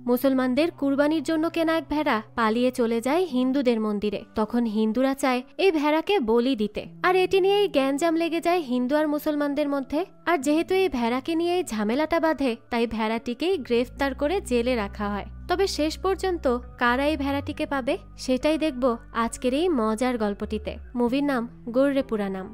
মুসলমানদের কুরবানির জন্য কেনা এক ভেড়া পালিয়ে চলে যায় হিন্দুদের মন্দিরে। তখন হিন্দুরা চায় এই ভেড়াকে বলি দিতে, আর এটি নিয়েই গ্যাঞ্জাম লেগে যায় হিন্দু আর মুসলমানদের মধ্যে। আর যেহেতু এই ভেড়াকে নিয়েই ঝামেলাটা বাঁধে, তাই ভেড়াটিকেই গ্রেফতার করে জেলে রাখা হয়। তবে শেষ পর্যন্ত কারা এই ভেড়াটিকে পাবে সেটাই দেখব আজকের এই মজার গল্পটিতে। মুভির নাম গোর্রে পুরানাম।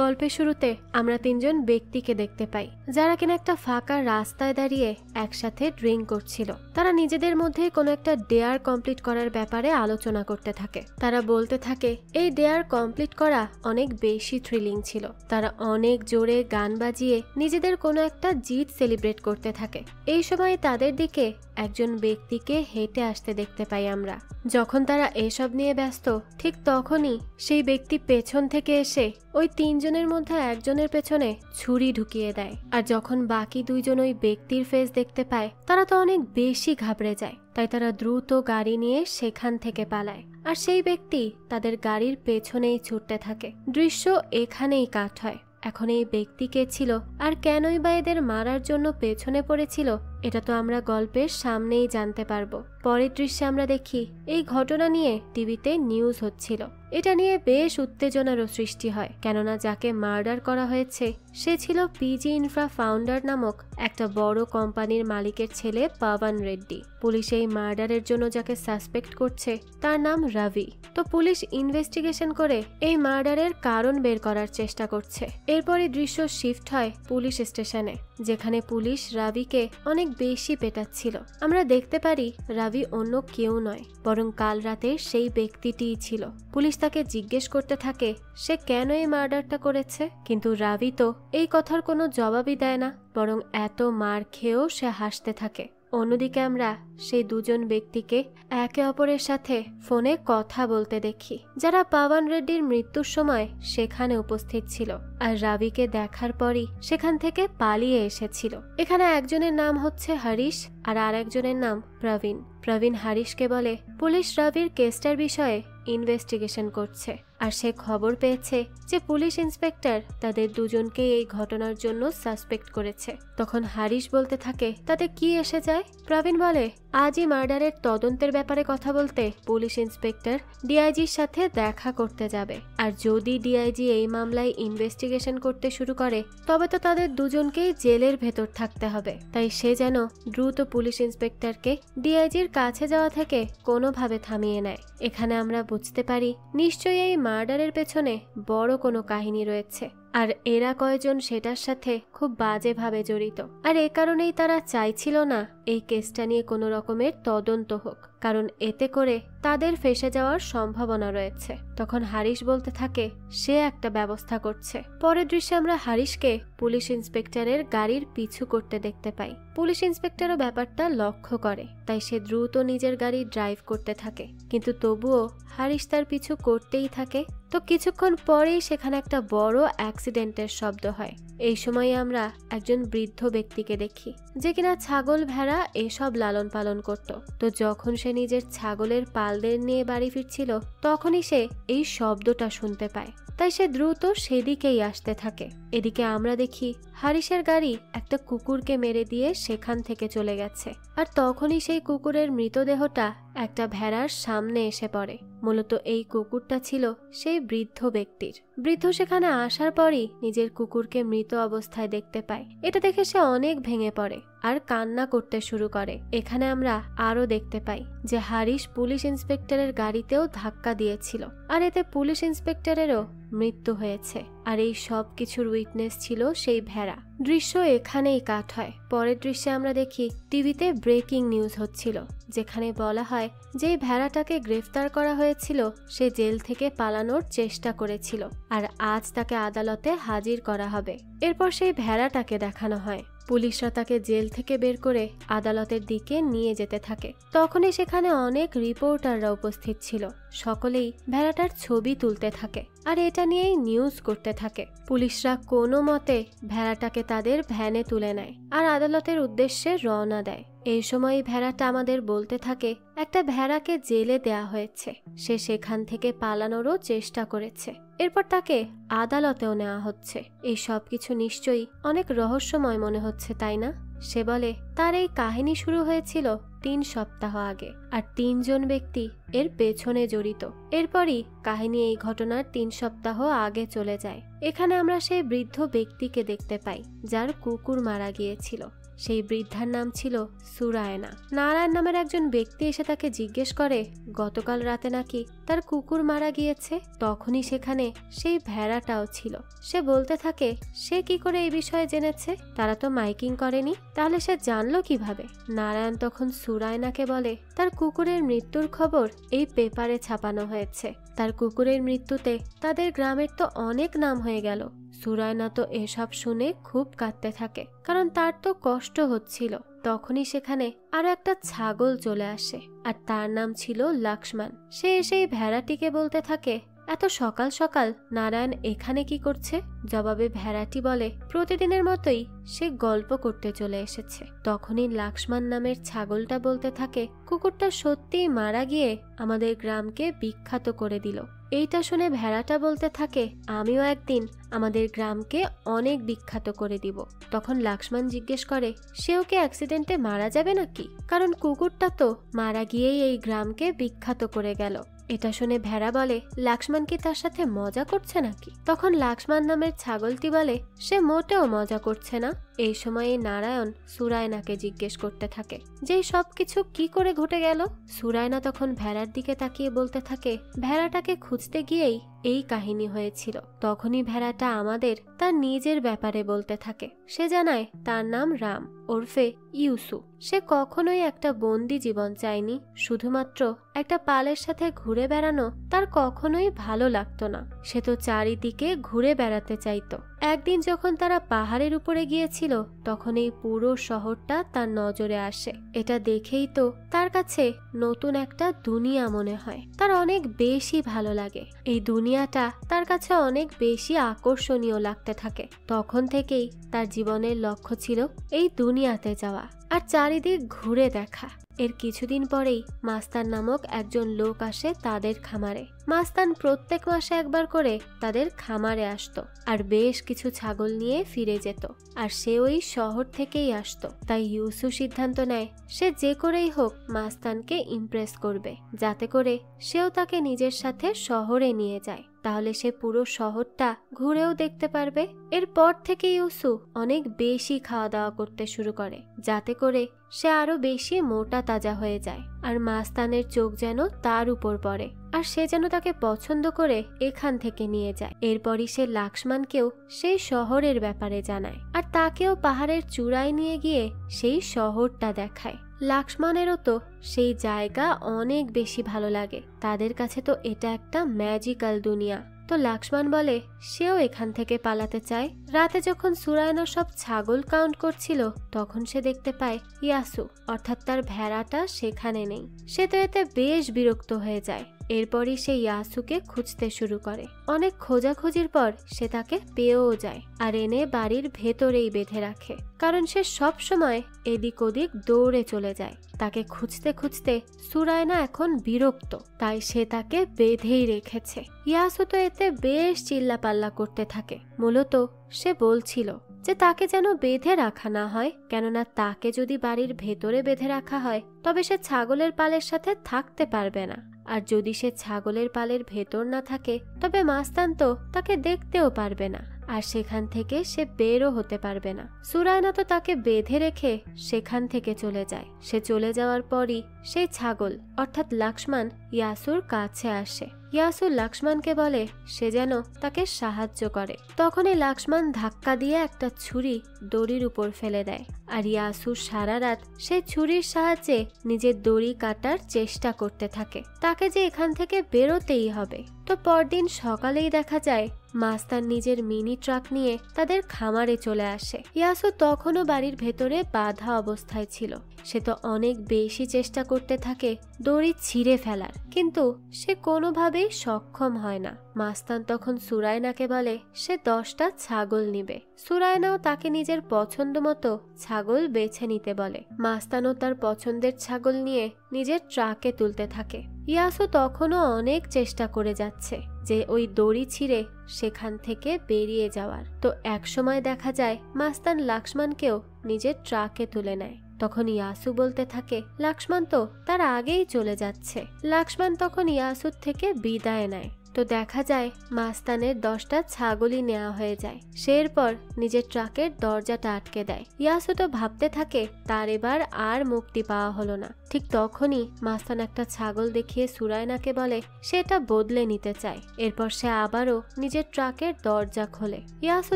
গল্পের শুরুতে আমরা তিনজন ব্যক্তিকে দেখতে পাই, যারা কিনা একটা ফাঁকা রাস্তায় দাঁড়িয়ে একসাথে ড্রিঙ্ক করছিল। তারা নিজেদের মধ্যে কোনো একটা ডেয়ার কমপ্লিট করার ব্যাপারে আলোচনা করতে থাকে। তারা বলতে থাকে এই ডেয়ার কমপ্লিট করা অনেক বেশি থ্রিলিং ছিল। তারা অনেক জোরে গান বাজিয়ে নিজেদের কোনো একটা জিত সেলিব্রেট করতে থাকে। এই সময় তাদের দিকে একজন ব্যক্তিকে হেঁটে আসতে দেখতে পাই আমরা। যখন তারা এসব নিয়ে ব্যস্ত, ঠিক তখনই সেই ব্যক্তি পেছন থেকে এসে ওই তিনজনের মধ্যে একজনের পেছনে ছুরি ঢুকিয়ে দেয়। আর যখন বাকি দুইজন ওই ব্যক্তির ফেস দেখতে পায়, তারা তো অনেক বেশি ঘাবড়ে যায়। তাই তারা দ্রুত গাড়ি নিয়ে সেখান থেকে পালায়, আর সেই ব্যক্তি তাদের গাড়ির পেছনেই ছুটতে থাকে। দৃশ্য এখানেই কাট হয়। এখন এই ব্যক্তি কে ছিল আর কেনই বা এদের মারার জন্য পেছনে পড়েছিল, এটা তো আমরা গল্পের সামনেই জানতে পারবো। পরের দৃশ্যে আমরা দেখি এই ঘটনা নিয়ে টিভিতে নিউজ হচ্ছিল। এটা নিয়ে বেশ উত্তেজনারও সৃষ্টি হয়, কেননা যাকে মার্ডার করা হয়েছে সে ছিল পিজি ইনফ্রা ফাউন্ডার নামক একটা বড় কোম্পানির মালিকের ছেলে পাওয়ান রেড্ডি। পুলিশ এই মার্ডারের জন্য যাকে সাসপেক্ট করছে তার নাম রাভি। তো পুলিশ ইনভেস্টিগেশন করে এই মার্ডারের কারণ বের করার চেষ্টা করছে। এরপরে দৃশ্য শিফট হয় পুলিশ স্টেশনে, যেখানে পুলিশ রাভিকে অনেক বেশি পেটাচ্ছিল। আমরা দেখতে পারি রাভি অন্য কেউ নয়, বরং কাল রাতে সেই ব্যক্তিটিই ছিল। পুলিশ তাকে জিজ্ঞেস করতে থাকে সে কেন এই মার্ডারটা করেছে, কিন্তু রাভি তো এই কথার কোনো জবাবই দেয় না, বরং এত মার খেয়েও সে হাসতে থাকে। অন্যদিকে আমরা সেই দুজন ব্যক্তিকে একে অপরের সাথে ফোনে কথা বলতে দেখি, যারা পাওয়ান রেড্ডির মৃত্যুর সময় সেখানে উপস্থিত ছিল, আর রাভিকে দেখার পরই সেখান থেকে পালিয়ে এসেছিল। এখানে একজনের নাম হচ্ছে হরিশ আর আরেকজনের নাম প্রবীণ। প্রবীণ হরিশকে বলে পুলিশ রাভির কেসটার বিষয়ে ইনভেস্টিগেশন করছে, আর সে খবর পেয়েছে যে পুলিশ ইন্সপেক্টর তাদের দুজনকে এই ঘটনার জন্য সাসপেক্ট করেছে। তখন হরিশ বলতে থাকে তাতে কি এসে যায়। প্রবীণ বলে আজই মার্ডারের তদন্তের ব্যাপারে কথা বলতে পুলিশ ইন্সপেক্টর ডিআইজির সাথে দেখা করতে যাবে, আর যদি ডিআইজি এই মামলায় ইনভেস্টিগেশন করতে শুরু করে তবে তো তাদের দুজনকেই জেলের ভেতর থাকতে হবে। তাই সে যেন দ্রুত পুলিশ ইন্সপেক্টরকে ডিআইজির কাছে যাওয়া থেকে কোনোভাবে থামিয়ে নেয়। এখানে আমরা বুঝতে পারি নিশ্চয়ই এই মার্ডারের পেছনে বড় কোনো কাহিনী রয়েছে, আর এরা কয়জন সেটার সাথে খুব বাজেভাবে জড়িত। আর এ কারণেই তারা চাইছিল না এই কেসটা নিয়ে কোনো রকমের তদন্ত হোক, কারণ এতে করে তাদের ফেঁসে যাওয়ার সম্ভাবনা রয়েছে। তখন হরিশ বলতে থাকে সে একটা ব্যবস্থা করছে। পরের দৃশ্যে আমরা হরিশকে পুলিশ ইন্সপেক্টরের গাড়ির পিছু করতে দেখতে পাই। পুলিশ ইন্সপেক্টরও ব্যাপারটা লক্ষ্য করে, তাই সে দ্রুত নিজের গাড়ি ড্রাইভ করতে থাকে, কিন্তু তবুও হরিশ তার পিছু করতেই থাকে। তো কিছুক্ষণ পরেই সেখানে একটা বড় অ্যাক্সিডেন্টের শব্দ হয়। এই সময় আমরা একজন বৃদ্ধ ব্যক্তিকে দেখি, যে কিনা ছাগল ভেড়া এসব লালন পালন করত। তো যখন সে নিজের ছাগলের পালদের নিয়ে বাড়ি ফিরছিল, তখনই সে এই শব্দটা শুনতে পায়। তাই সে দ্রুত সেদিকেই আসতে থাকে। এদিকে আমরা দেখি হরিশের গাড়ি একটা কুকুরকে মেরে দিয়ে সেখান থেকে চলে গেছে, আর তখনই সেই কুকুরের মৃতদেহটা একটা ভেড়ার সামনে এসে পড়ে। মূলত এই কুকুরটা ছিল সেই বৃদ্ধ ব্যক্তির। বৃদ্ধ সেখানে আসার পরই নিজের কুকুরকে মৃত অবস্থায় দেখতে পায়। এটা দেখে সে অনেক ভেঙে পড়ে আর কান্না করতে শুরু করে। এখানে আমরা আরো দেখতে পাই যে হরিশ পুলিশ ইন্সপেক্টরের গাড়িতেও ধাক্কা দিয়েছিল, আর এতে পুলিশ ইন্সপেক্টরেরও মৃত্যু হয়েছে। আর এই সব কিছুর উইটনেস ছিল সেই ভেড়া। দৃশ্য এখানেই কাট হয়। পরের দৃশ্যে আমরা দেখি টিভিতে ব্রেকিং নিউজ হচ্ছিল, যেখানে বলা হয় যে ভেড়াটাকে গ্রেফতার করা হয়েছিল সে জেল থেকে পালানোর চেষ্টা করেছিল, আর আজ তাকে আদালতে হাজির করা হবে। এরপর সেই ভেড়াটাকে দেখানো হয়। পুলিশরা তাকে জেল থেকে বের করে আদালতের দিকে নিয়ে যেতে থাকে। তখনই সেখানে অনেক রিপোর্টাররা উপস্থিত ছিল। সকলেই ভেড়াটার ছবি তুলতে থাকে আর এটা নিয়েই নিউজ করতে থাকে। পুলিশরা কোনো মতে ভেড়াটাকে তাদের ভ্যানে তুলে নেয় আর আদালতের উদ্দেশ্যে রওনা দেয়। এই সময় ভেড়াটা আমাদের বলতে থাকে একটা ভেড়াকে জেলে দেয়া হয়েছে, সে সেখান থেকে পালানোরও চেষ্টা করেছে। এরপর তাকে আদালতেও নেওয়া হচ্ছে। এই সব কিছু নিশ্চয়ই অনেক রহস্যময় মনে হচ্ছে, তাই না? সে বলে তার এই কাহিনী শুরু হয়েছিল 3 সপ্তাহ আগে, আর 3 জন ব্যক্তি এর পেছনে জড়িত। এরপরই কাহিনী এই ঘটনার 3 সপ্তাহ আগে চলে যায়। এখানে আমরা সেই বৃদ্ধ ব্যক্তিকে দেখতে পাই যার কুকুর মারা গিয়েছিল। সেই বৃদ্ধার নাম ছিল সুরায়না। নারায়ণ নামের একজন ব্যক্তি এসে তাকে জিজ্ঞেস করে গতকাল রাতে নাকি তার কুকুর মারা গিয়েছে। তখনই সেখানে সেই ভেড়াটাও ছিল। সে বলতে থাকে সে কি করে এই বিষয়ে জেনেছে, তারা তো মাইকিং করেনি, তাহলে সে জানলো কিভাবে। নারায়ণ তখন সুরায়নাকে বলে তার কুকুরের মৃত্যুর খবর এই পেপারে ছাপানো হয়েছে। তার কুকুরের মৃত্যুতে তাদের গ্রামের তো অনেক নাম হয়ে গেল। সুরায়না তো এসব শুনে খুব কাঁদতে থাকে, কারণ তার তো কষ্ট হচ্ছিল। তখনই সেখানে আরো একটা ছাগল চলে আসে, আর তার নাম ছিল লক্ষ্মণ। সে এসে ভেড়াটিকে বলতে থাকে এত সকাল সকাল নারায়ণ এখানে কি করছে। জবাবে ভেড়াটি বলে প্রতিদিনের মতোই সে গল্প করতে চলে এসেছে। তখনই লক্ষ্মণ নামের ছাগলটা বলতে থাকে কুকুরটা সত্যিই মারা গিয়ে আমাদের গ্রামকে বিখ্যাত করে দিল। এইটা শুনে ভেড়াটা বলতে থাকে আমিও একদিন আমাদের গ্রামকে অনেক বিখ্যাত করে দিব। তখন লক্ষ্মণ জিজ্ঞেস করে সেও কি অ্যাক্সিডেন্টে মারা যাবে নাকি, কারণ কুকুরটা তো মারা গিয়েই এই গ্রামকে বিখ্যাত করে গেল। এটা শুনে ভেড়া বলে লক্ষ্মণ কি তার সাথে মজা করছে নাকি। তখন লক্ষ্মণ নামের ছাগলটি বলে সে মোটেও মজা করছে না। এই সময়ে নারায়ণ সুরায়নাকে জিজ্ঞেস করতে থাকে যে সবকিছু কি করে ঘটে গেল। সুরায়না তখন ভেড়ার দিকে তাকিয়ে বলতে থাকে ভেড়াটাকে খুঁজতে গিয়েই এই কাহিনী হয়েছিল। তখনই ভেড়াটা আমাদের তার নিজের ব্যাপারে বলতে থাকে। সে জানায় তার নাম রাম ওরফে ইউসু। সে কখনোই একটা বন্দি জীবন চায়নি, শুধুমাত্র একটা পালের সাথে ঘুরে বেড়ানো তার কখনোই ভালো লাগতো না। সে তো চারিদিকে ঘুরে বেড়াতে চাইতো। একদিন যখন তারা পাহাড়ের উপরে গিয়েছিল তখন এই পুরো শহরটা তার নজরে আসে। এটা দেখেই তো তার কাছে নতুন একটা দুনিয়া মনে হয়। তার অনেক বেশি ভালো লাগে। এই দুনিয়াটা তার কাছে অনেক বেশি আকর্ষণীয় লাগতে থাকে। তখন থেকেই তার জীবনের লক্ষ্য ছিল এই দুনিয়াতে যাওয়া আর চারিদিক ঘুরে দেখা। এর কিছুদিন পরেই মাস্তান নামক একজন লোক আসে তাদের খামারে। মাস্তান প্রত্যেক মাসে একবার করে তাদের খামারে আসতো আর বেশ কিছু ছাগল নিয়ে ফিরে যেত। আর সে ওই শহর থেকেই আসতো। তাই ইউসু সিদ্ধান্ত নেয় সে যে করেই হোক মাস্তানকে ইমপ্রেস করবে, যাতে করে সেও তাকে নিজের সাথে শহরে নিয়ে যায়। তাহলে সে পুরো শহরটা ঘুরেও দেখতে পারবে। এরপর থেকে ইউসু অনেক বেশি খাওয়া দাওয়া করতে শুরু করে, যাতে করে সে আরো বেশি মোটা তাজা হয়ে যায়। আর মাস্তানের চোখ যেন তার উপর পড়ে, আর সে যেন তাকে পছন্দ করে এখান থেকে নিয়ে যায়। এরপরই সে লক্ষ্মণকেও সেই শহরের ব্যাপারে জানায়, আর তাকেও পাহাড়ের চূড়ায় নিয়ে গিয়ে সেই শহরটা দেখায়। লক্ষ্মণেরও তো সেই জায়গা অনেক বেশি ভালো লাগে। তাদের কাছে তো এটা একটা ম্যাজিক্যাল দুনিয়া। তো লক্ষ্মণ বলে সেও এখান থেকে পালাতে চায়। রাতে যখন সুরায়না সব ছাগল কাউন্ট করছিল তখন সে দেখতে পায় ইয়াসু অর্থাৎ তার ভেড়াটা সেখানে নেই। সে তো এতে বেশ বিরক্ত হয়ে যায়। এরপরই সে ইয়াসুকে খুঁজতে শুরু করে। অনেক খোঁজাখুঁজির পর সে তাকে পেয়েও যায় আর এনে বাড়ির ভেতরেই বেঁধে রাখে, কারণ সে সব সময় এদিক ওদিক দৌড়ে চলে যায়। তাকে খুঁজতে খুঁজতে সুরায়না এখন বিরক্ত, তাই সে তাকে বেঁধেই রেখেছে। ইয়াসু তো এতে বেশ চিল্লাপাল্লা করতে থাকে। মূলত সে বলছিল যে তাকে যেন বেঁধে রাখা না হয়, কেননা তাকে যদি বাড়ির ভেতরে বেঁধে রাখা হয় তবে সে ছাগলের পালের সাথে থাকতে পারবে না। আর যদি সে ছাগলের পালের ভেতর না থাকে তবে মাস্তান তো তাকে দেখতেও পারবে না, আর সেখান থেকে সে বেরও হতে পারবে না। সুরায়না তো তাকে বেঁধে রেখে সেখান থেকে চলে যায়। সে চলে যাওয়ার পরই সেই ছাগল অর্থাৎ লক্ষ্মণ ইয়াসুর কাছে আসে। ইয়াসু লক্ষ্মণকে বলে সে যেন তাকে সাহায্য করে। তখনই লক্ষ্মণ ধাক্কা দিয়ে একটা ছুরি দড়ির উপর ফেলে দেয়, আর ইয়াসু সারা রাত সেই ছুরির সাহায্যে নিজের দড়ি কাটার চেষ্টা করতে থাকে। তাকে যে এখান থেকে বেরোতেই হবে। তো পরদিন সকালেই দেখা যায় মাস্তান নিজের মিনি ট্রাক নিয়ে তাদের খামারে চলে আসে। ইয়াসু তখনও বাড়ির ভেতরে বাঁধা অবস্থায় ছিল। সে তো অনেক বেশি চেষ্টা করতে থাকে দড়ি ছিঁড়ে ফেলার, কিন্তু সে কোনোভাবেই সক্ষম হয় না। মাস্তান তখন সুরায়নাকে বলে সে 10টা ছাগল নিবে। সুরায়নাও তাকে নিজের পছন্দ মতো ছাগল বেছে নিতে বলে। মাস্তানও তার পছন্দের ছাগল নিয়ে নিজের ট্রাকে তুলতে থাকে। ইয়াসু তখনও অনেক চেষ্টা করে যাচ্ছে যে ওই দড়ি ছিঁড়ে সেখান থেকে বেরিয়ে যাওয়ার। তো একসময় দেখা যায় মাস্তান লাক্সমানকেও নিজের ট্রাকে তুলে নেয়। তখন ইয়াসু বলতে থাকে লাক্সমান তো তার আগেই চলে যাচ্ছে। লাক্সমান তখন ইয়াসুর থেকে বিদায় নেয়। তো দেখা যায় মাস্তানের 10টা ছাগলই নেওয়া হয়ে যায়। সে এরপর নিজের ট্রাকের দরজাটা আটকে দেয়। ইয়াসু তো ভাবতে থাকে তার এবার আর মুক্তি পাওয়া হলো না। ঠিক তখনই মাস্তান একটা ছাগল দেখিয়ে সুরায়নাকে বলে সে এটা বদলে নিতে চায়। এরপর সে আবারও নিজের ট্রাকের দরজা খোলে। ইয়াসু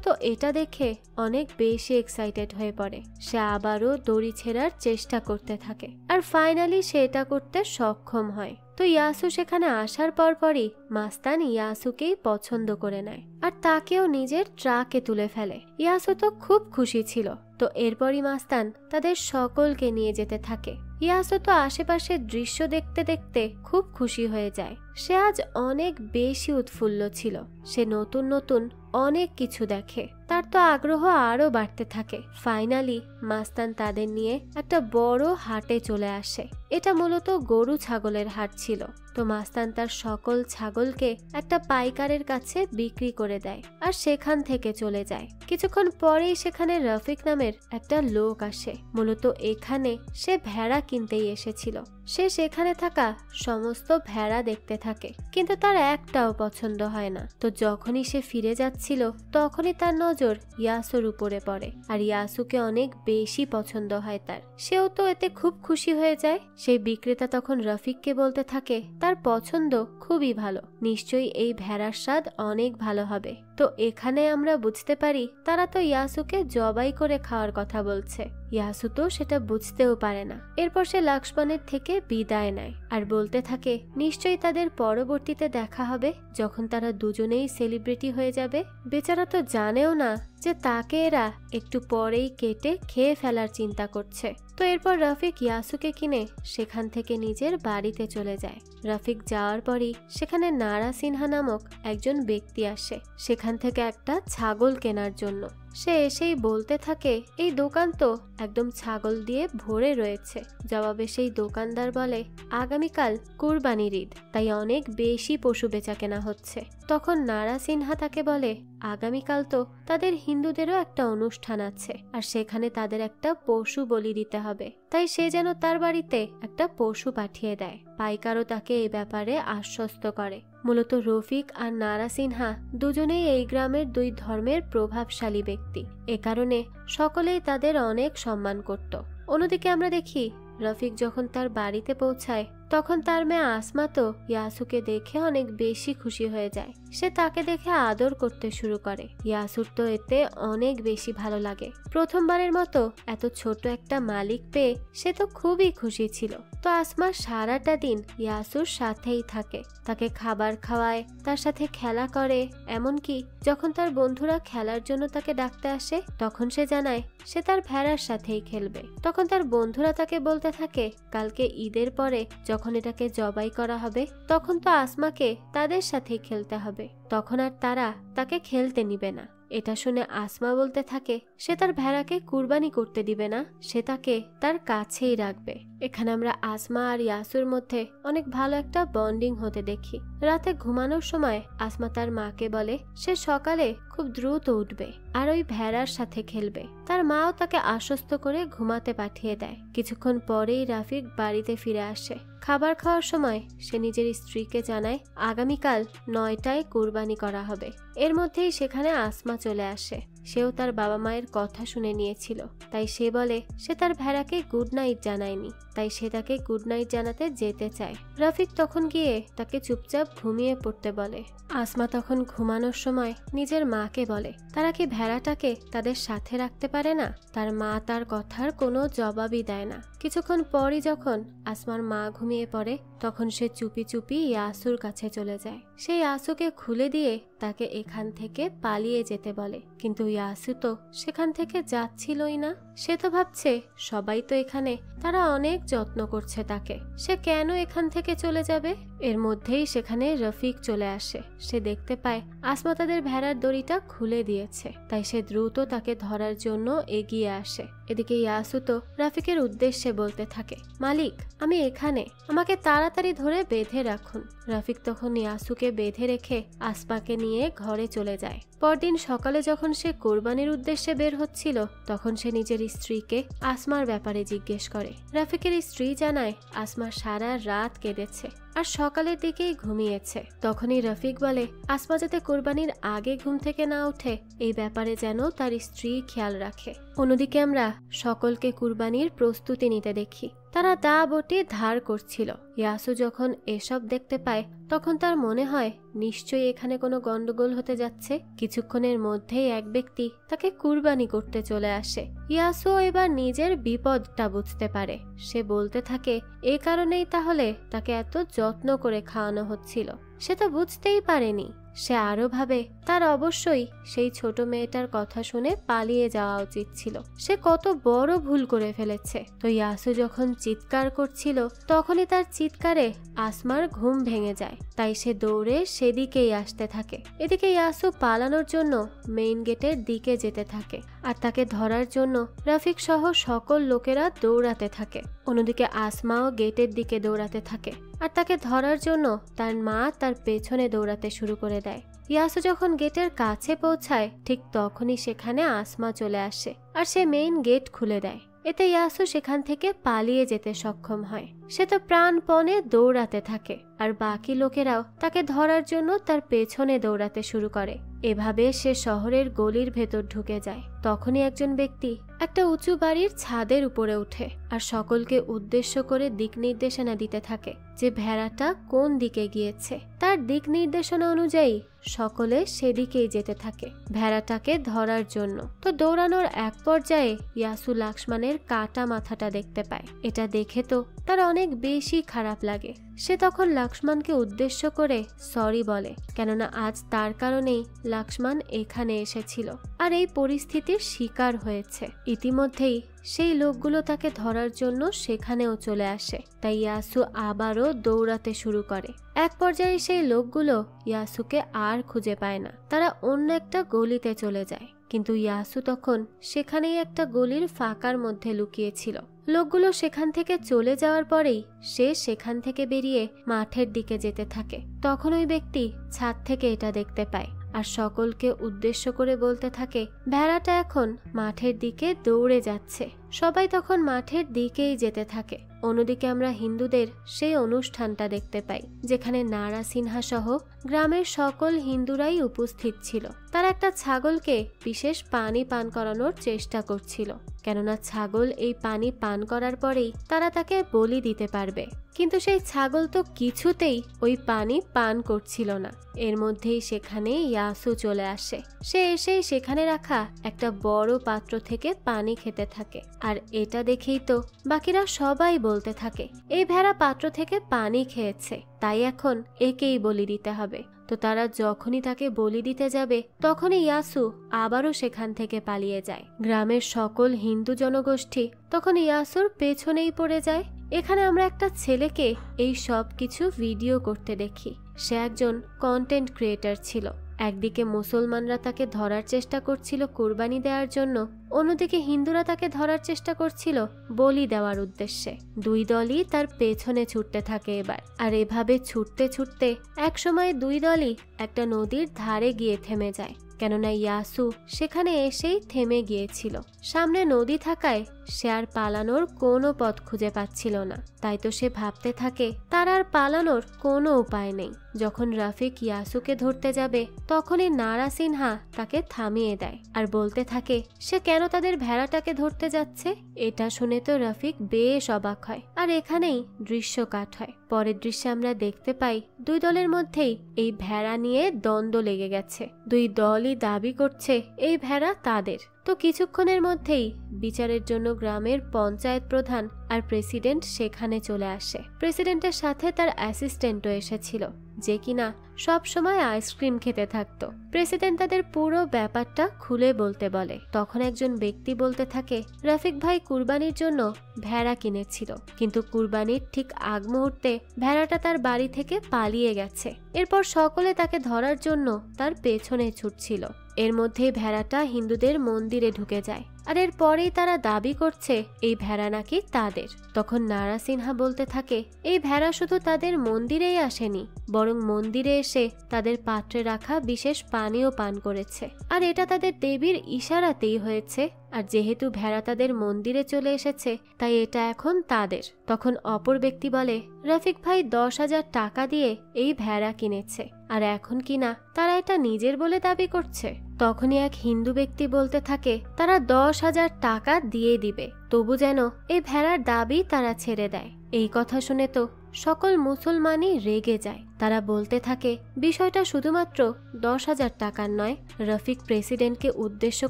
তো এটা দেখে অনেক বেশি এক্সাইটেড হয়ে পড়ে। সে আবারও দড়ি ছেঁড়ার চেষ্টা করতে থাকে আর ফাইনালি সে এটা করতে সক্ষম হয়। তো ইয়াসু সেখানে আসার পরপরই মাস্তান ইয়াসুকেই পছন্দ করে নেয় আর তাকেও নিজের ট্রাকে তুলে ফেলে। ইয়াসু তো খুব খুশি ছিল। তো এরপরই মাস্তান তাদের সকলকে নিয়ে যেতে থাকে। ইয়াসু তো আশেপাশের দৃশ্য দেখতে দেখতে খুব খুশি হয়ে যায়। সে আজ অনেক বেশি উৎফুল্ল ছিল। সে নতুন নতুন অনেক কিছু দেখে। তার তো আগ্রহ আরো বাড়তে থাকে। ফাইনালি মাস্তান তাদের নিয়ে একটা বড় হাটে চলে আসে। এটা মূলত গরু ছাগলের হাট ছিল। তো মাস্তান তার সকল ছাগলকে একটা পাইকারের কাছে বিক্রি করে দেয় আর সেখান থেকে চলে যায়। কিছুক্ষণ পরেই সেখানে রফিক নামের একটা লোক আসে। মূলত এখানে সে ভেড়া কিনতেই এসেছিল। সে সেখানে থাকা সমস্ত ভেড়া দেখতে থাকে, কিন্তু তার একটাও পছন্দ হয় না। তো যখনই সে ফিরে যাচ্ছিল তখনই তার নজর ইয়াসুর উপরে পড়ে আর ইয়াসুকে অনেক বেশি পছন্দ হয় তার। সেও তো এতে খুব খুশি হয়ে যায়। সেই বিক্রেতা তখন রফিককে বলতে থাকে তার পছন্দ খুবই ভালো, নিশ্চয়ই এই ভেড়ার স্বাদ অনেক ভালো হবে। তো এখানে আমরা বুঝতে পারি তারা তো ইয়াসুকে জবাই করে খাওয়ার কথা বলছে। ইয়াসু তো সেটা বুঝতেও পারে না। এরপর সে লাক্সমানের থেকে বিদায় নেয় আর বলতে থাকে নিশ্চয়ই তাদের পরবর্তীতে দেখা হবে যখন তারা দুজনেই সেলিব্রিটি হয়ে যাবে। বেচারা তো জানেও না যে তাকে এরা একটু পরেই কেটে খেয়ে ফেলার চিন্তা করছে। তো এরপর রফিক ইয়াসুকে কিনে সেখান থেকে নিজের বাড়িতে চলে যায়। রফিক যাওয়ার পরই সেখানে নারা সিনহা নামক একজন ব্যক্তি আসে সেখান থেকে একটা ছাগল কেনার জন্য। সে এসেই বলতে থাকে এই দোকান তো একদম ছাগল দিয়ে ভরে রয়েছে। জবাবে সেই দোকানদার বলে আগামীকাল কুরবানির ঈদ, তাই অনেক বেশি পশু বেচা কেনা হচ্ছে। তখন নারা সিনহা তাকে বলে আগামীকাল তো তাদের হিন্দুদেরও একটা অনুষ্ঠান আছে আর সেখানে তাদের একটা পশু বলি দিতে হবে, তাই সে যেন তার বাড়িতে একটা পশু পাঠিয়ে দেয়। পাইকারও তাকে এই ব্যাপারে আশ্বস্ত করে। মূলত রফিক আর নারা সিনহা দুজনেই এই গ্রামের দুই ধর্মের প্রভাবশালী ব্যক্তি। এ কারণে সকলেই তাদের অনেক সম্মান করত। অন্যদিকে আমরা দেখি রফিক যখন তার বাড়িতে পৌঁছায় তখন তার মেয়ে আসমা তো ইয়াসুকে দেখে অনেক বেশি খুশি হয়ে যায়। সে তাকে দেখে আদর করতে শুরু করে। ইয়াসুর তো এতে অনেক বেশি ভালো লাগে। প্রথমবারের মতো এত ছোট একটা মালিক পেয়ে সে তো খুবই খুশি ছিল। তো আসমা সারাটা দিন ইয়াসুর সাথেই থাকে, তাকে খাবার খাওয়ায়, তার সাথে খেলা করে। এমনকি যখন তার বন্ধুরা খেলার জন্য তাকে ডাকতে আসে তখন সে জানায় সে তার ভেড়ার সাথেই খেলবে। তখন তার বন্ধুরা তাকে বলতে থাকে কালকে ঈদের পরে যখন এটাকে জবাই করা হবে তখন তো আসমাকে তাদের সাথেই খেলতে হবে, তখন আর তারা তাকে খেলতে নিবে না। এটা শুনে আসমা বলতে থাকে সে তার ভেড়াকে কুরবানি করতে দিবে না, সে তাকে তার কাছেই রাখবে। এখানে আমরা আসমা আর ইয়াসুর মধ্যে অনেক ভালো একটা বন্ডিং হতে দেখি। রাতে ঘুমানোর সময় আসমা তার মাকে বলে সে সকালে খুব দ্রুত উঠবে আর ওই ভেড়ার সাথে খেলবে। তার মাও তাকে আশ্বস্ত করে ঘুমাতে পাঠিয়ে দেয়। কিছুক্ষণ পরেই রাফিক বাড়িতে ফিরে আসে। খাবার খাওয়ার সময় সে নিজের স্ত্রীকে জানায় আগামীকাল 9টায় কুরবানি করা হবে। এর মধ্যেই সেখানে আসমা চলে আসে। সেও তার বাবা মায়ের কথা শুনে নিয়েছিল, তাই সে বলে সে তার ভেড়াকে গুড নাইট জানায়নি, তাই সে তাকে গুড নাইট জানাতে যেতে চায়। রফিক তখন গিয়ে তাকে চুপচাপ ঘুমিয়ে পড়তে বলে। আসমা তখন ঘুমানোর সময় নিজের মাকে বলে তারা কি ভেড়াটাকে তাদের সাথে রাখতে পারে না। তার মা তার কথার কোনো জবাবই দেয় না। কিছুক্ষণ পরই যখন আসমার মা ঘুমিয়ে পড়ে তখন সে চুপি চুপি ইয়াসুর কাছে চলে যায়। সে ইয়াসুকে খুলে দিয়ে তাকে এখান থেকে পালিয়ে যেতে বলে, কিন্তু ইয়াসু তো সেখান থেকে যাচ্ছিলই না। সে তো ভাবছে সবাই তো এখানে, তারা অনেক যত্ন করছে তাকে, সে কেন এখান থেকে চলে যাবে। এর মধ্যেই সেখানে রফিক চলে আসে। সে দেখতে পায় আসমা তাদের ভেড়ার দড়িটা খুলে দিয়েছে, তাই সে দ্রুত তাকে ধরার জন্য এগিয়ে আসে। এদিকে ইয়াসু তো রাফিকের উদ্দেশ্যে বলতে থাকে, মালিক আমি এখানে, আমাকে তাড়াতাড়ি ধরে বেঁধে রাখুন। রাফিক তখন ইয়াসুকে বেঁধে রেখে আসমাকে নিয়ে ঘরে চলে যায়। পরদিন সকালে যখন সে কোরবানির উদ্দেশ্যে বের হচ্ছিল, তখন সে নিজের স্ত্রীকে আসমার ব্যাপারে জিজ্ঞেস করে। রাফিকের স্ত্রী জানায় আসমা সারা রাত কেঁদেছে আর সকালের দিকেই ঘুমিয়েছে। তখনই রফিক বলে আসমা যাতে কোরবানির আগে ঘুম থেকে না ওঠে, এই ব্যাপারে যেন তার স্ত্রী খেয়াল রাখে। অন্যদিকে আমরা সকলকে কুরবানির প্রস্তুতি নিতে দেখি। তারা দা বটি ধার করছিল। ইয়াসু যখন এসব দেখতে পায় তখন তার মনে হয় নিশ্চয়ই এখানে কোনো গন্ডগোল হতে যাচ্ছে। কিছুক্ষণের মধ্যেই এক ব্যক্তি তাকে কুরবানি করতে চলে আসে। ইয়াসু এবার নিজের বিপদটা বুঝতে পারে। সে বলতে থাকে এ কারণেই তাহলে তাকে এত যত্ন করে খাওয়ানো হচ্ছিল। সে তো বুঝতেই পারেনি। সে আরো ভাবে তার অবশ্যই সেই ছোট মেয়েটার কথা শুনে পালিয়ে যাওয়া উচিত ছিল। সে কত বড় ভুল করে ফেলেছে। তো ইয়াসু যখন চিৎকার করছিল তখনই তার চিৎকারে আসমার ঘুম ভেঙে যায়। তাই সে দৌড়ে সেদিকেই আসতে থাকে। এদিকে ইয়াসু পালানোর জন্য মেইন গেটের দিকে যেতে থাকে আর তাকে ধরার জন্য রাফিক সহ সকল লোকেরা দৌড়াতে থাকে। অন্যদিকে আসমাও গেটের দিকে দৌড়াতে থাকে আর তাকে ধরার জন্য তার মা তার পেছনে দৌড়াতে শুরু করে দেয়। ইয়াসু যখন গেটের কাছে পৌঁছায় ঠিক তখনই সেখানে আসমা চলে আসে আর সে মেইন গেট খুলে দেয়। এতে ইয়াসু সেখান থেকে পালিয়ে যেতে সক্ষম হয়। সে তো প্রাণপণে দৌড়াতে থাকে আর বাকি লোকেরাও তাকে ধরার জন্য তার পেছনে দৌড়াতে শুরু করে। এভাবে সে শহরের গলির ভেতর ঢুকে যায়। তখনই একজন ব্যক্তি একটা উঁচু বাড়ির ছাদের উপরে উঠে আর সকলকে উদ্দেশ্য করে দিক নির্দেশনা দিতে থাকে যে ভেড়াটা কোন দিকে গিয়েছে। তার দিক নির্দেশনা অনুযায়ী সকলে সেদিকেই যেতে থাকে ভেড়াটাকে ধরার জন্য। তো দৌড়ানোর এক পর্যায়ে ইয়াসু লাক্সমানের কাটা মাথাটা দেখতে পায়। এটা দেখে তো তার অনেক বেশি খারাপ লাগে। সে তখন লাক্সমানকে উদ্দেশ্য করে সরি বলে, কেননা আজ তার কারণেই লাক্সমান এখানে এসেছিল আর এই পরিস্থিতির শিকার হয়েছে। ইতিমধ্যেই সেই লোকগুলো তাকে ধরার জন্য সেখানেও চলে আসে। তাই ইয়াসু আবারও দৌড়াতে শুরু করে। এক পর্যায়ে সেই লোকগুলো ইয়াসুকে আর খুঁজে পায় না। তারা অন্য একটা গলিতে চলে যায়। কিন্তু ইয়াসু তখন সেখানেই একটা গলির ফাঁকার মধ্যে লুকিয়েছিল। লোকগুলো সেখান থেকে চলে যাওয়ার পরেই সে সেখান থেকে বেরিয়ে মাঠের দিকে যেতে থাকে। তখন ওই ব্যক্তি ছাদ থেকে এটা দেখতে পায় আর সকলকে উদ্দেশ্য করে বলতে থাকে ভেড়াটা এখন মাঠের দিকে দৌড়ে যাচ্ছে। সবাই তখন মাঠের দিকেই যেতে থাকে। অন্যদিকে আমরা হিন্দুদের সেই অনুষ্ঠানটা দেখতে পাই যেখানে নারা সিনহা সহ গ্রামের সকল হিন্দুরাই উপস্থিত ছিল। তারা একটা ছাগলকে বিশেষ পানি পান করানোর চেষ্টা করছিল, কেননা ছাগল এই পানি পান করার পরেই তারা তাকে বলি দিতে পারবে। কিন্তু সেই ছাগল তো কিছুতেই ওই পানি পান করছিল না। এর মধ্যেই সেখানে ইয়াসু চলে আসে। সে এসেই সেখানে রাখা একটা বড় পাত্র থেকে পানি খেতে থাকে আর এটা দেখেই তো বাকিরা সবাই বলতে থাকে এই ভেড়া পাত্র থেকে পানি খেয়েছে, তাই এখন একেই বলি দিতে হবে। তো তারা যখনই তাকে বলি দিতে যাবে তখনই ইয়াসু আবারও সেখান থেকে পালিয়ে যায়। গ্রামের সকল হিন্দু জনগোষ্ঠী তখন ইয়াসুর পেছনেই পড়ে যায়। এখানে আমরা একটা ছেলেকে এই সব কিছু ভিডিও করতে দেখি। সে একজন কন্টেন্ট ক্রিয়েটর ছিল। একদিকে মুসলমানরা তাকে ধরার চেষ্টা করছিল কুরবানি দেওয়ার জন্য, অন্যদিকে হিন্দুরা তাকে ধরার চেষ্টা করছিল বলি দেওয়ার উদ্দেশ্যে। দুই দলই তার পেছনে ছুটতে থাকে এবার। আর এভাবে ছুটতে ছুটতে একসময় দুই দলই একটা নদীর ধারে গিয়ে থেমে যায়, কেননা ইয়াসু সেখানে এসেই থেমে গিয়েছিল। সামনে নদী থাকায় সে আর পালানোর কোনো পথ খুঁজে পাচ্ছিল না। তাই তো সে ভাবতে থাকে তার আর পালানোর কোনো উপায় নেই। যখন রাফিক ইয়াসুকে ধরতে যাবে তখনই নারা সিনহা তাকে থামিয়ে দেয় আর বলতে থাকে সে কেন তাদের ভেড়াটাকে ধরতে যাচ্ছে। এটা শুনে তো রাফিক বেশ অবাক হয় আর এখানেই দৃশ্য কাট হয়। পরের দৃশ্যে আমরা দেখতে পাই দুই দলের মধ্যেই এই ভেড়া নিয়ে দ্বন্দ্ব লেগে গেছে। দুই দলই দাবি করছে এই ভেড়া তাদের। তো কিছুক্ষণের মধ্যেই বিচারের জন্য গ্রামের পঞ্চায়েত প্রধান আর প্রেসিডেন্ট সেখানে চলে আসে। প্রেসিডেন্টের সাথে তার অ্যাসিস্ট্যান্টও এসেছিল। যে কিনা সব সময় আইসক্রিম খেতে থাকতো। প্রেসিডেন্ট তাদের পুরো ব্যাপারটা খুলে বলতে বলে। তখন একজন ব্যক্তি বলতে থাকে, রফিক ভাই কুরবানির জন্য ভেড়া কিনেছিল, কিন্তু কুরবানির ঠিক আগ মুহূর্তে ভেড়াটা তার বাড়ি থেকে পালিয়ে গেছে। এরপর সকলে তাকে ধরার জন্য তার পেছনে ছুটছিল। এর মধ্যেই ভেড়াটা হিন্দুদের মন্দিরে ঢুকে যায়, আর এরপরেই তারা দাবি করছে এই ভেড়া নাকি তাদের। তখন নারাসিনহা বলতে থাকে, এই ভেড়া শুধু তাদের মন্দিরেই আসেনি, বরং মন্দিরে এসে তাদের পাত্রে রাখা বিশেষ পানীয় পান করেছে, আর এটা তাদের দেবীর ইশারাতেই হয়েছে। আর যেহেতু ভেড়া তাদের মন্দিরে চলে এসেছে, তাই এটা এখন তাদের। তখন অপর ব্যক্তি বলে, রফিক ভাই 10,000 টাকা দিয়ে এই ভেড়া কিনেছে, আর এখন কিনা তারা এটা নিজের বলে দাবি করছে। তখনই এক হিন্দু ব্যক্তি বলতে থাকে, তারা 10,000 টাকা দিয়ে দিবে, তবু যেন এই ভেড়ার দাবি তারা ছেড়ে দেয়। এই কথা শুনে তো সকল মুসলমানই রেগে যায়। তারা বলতে থাকে, বিষয়টা শুধুমাত্র 10,000 টাকার নয়। রফিক প্রেসিডেন্টকে উদ্দেশ্য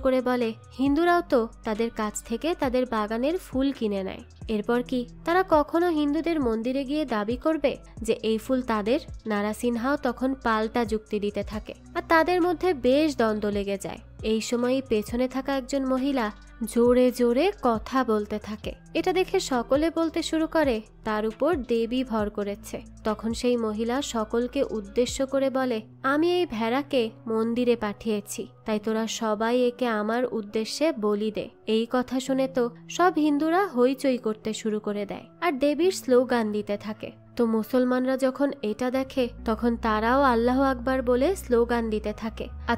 করে বলে, হিন্দুরাও তো তাদের কাছ থেকে তাদের বাগানের ফুল কিনে নেয়, এরপর কি তারা কখনো হিন্দুদের মন্দিরে গিয়ে দাবি করবে যে এই ফুল তাদের? নারাসিনহাও তখন পাল্টা যুক্তি দিতে থাকে, আর তাদের মধ্যে বেশ দ্বন্দ্ব লেগে যায়। এই সময়ই পেছনে থাকা একজন মহিলা জোরে জোরে কথা বলতে থাকে। এটা দেখে সকলে বলতে শুরু করে, তার উপর দেবী ভর করেছে। তখন সেই মহিলা সকলকে উদ্দেশ্য করে বলে, আমি এই ভেড়াকে মন্দিরে পাঠিয়েছি, তাই তোরা সবাই একে আমার উদ্দেশ্যে বলি দে। এই কথা শুনে তো সব হিন্দুরা হইচই করতে শুরু করে দেয়, আর দেবীর স্লোগান দিতে থাকে। তো মুসলমানরা যখন এটা দেখে, তখন তারাও আল্লাহ আকবার বলে স্লোগান দিতে থাকে, আর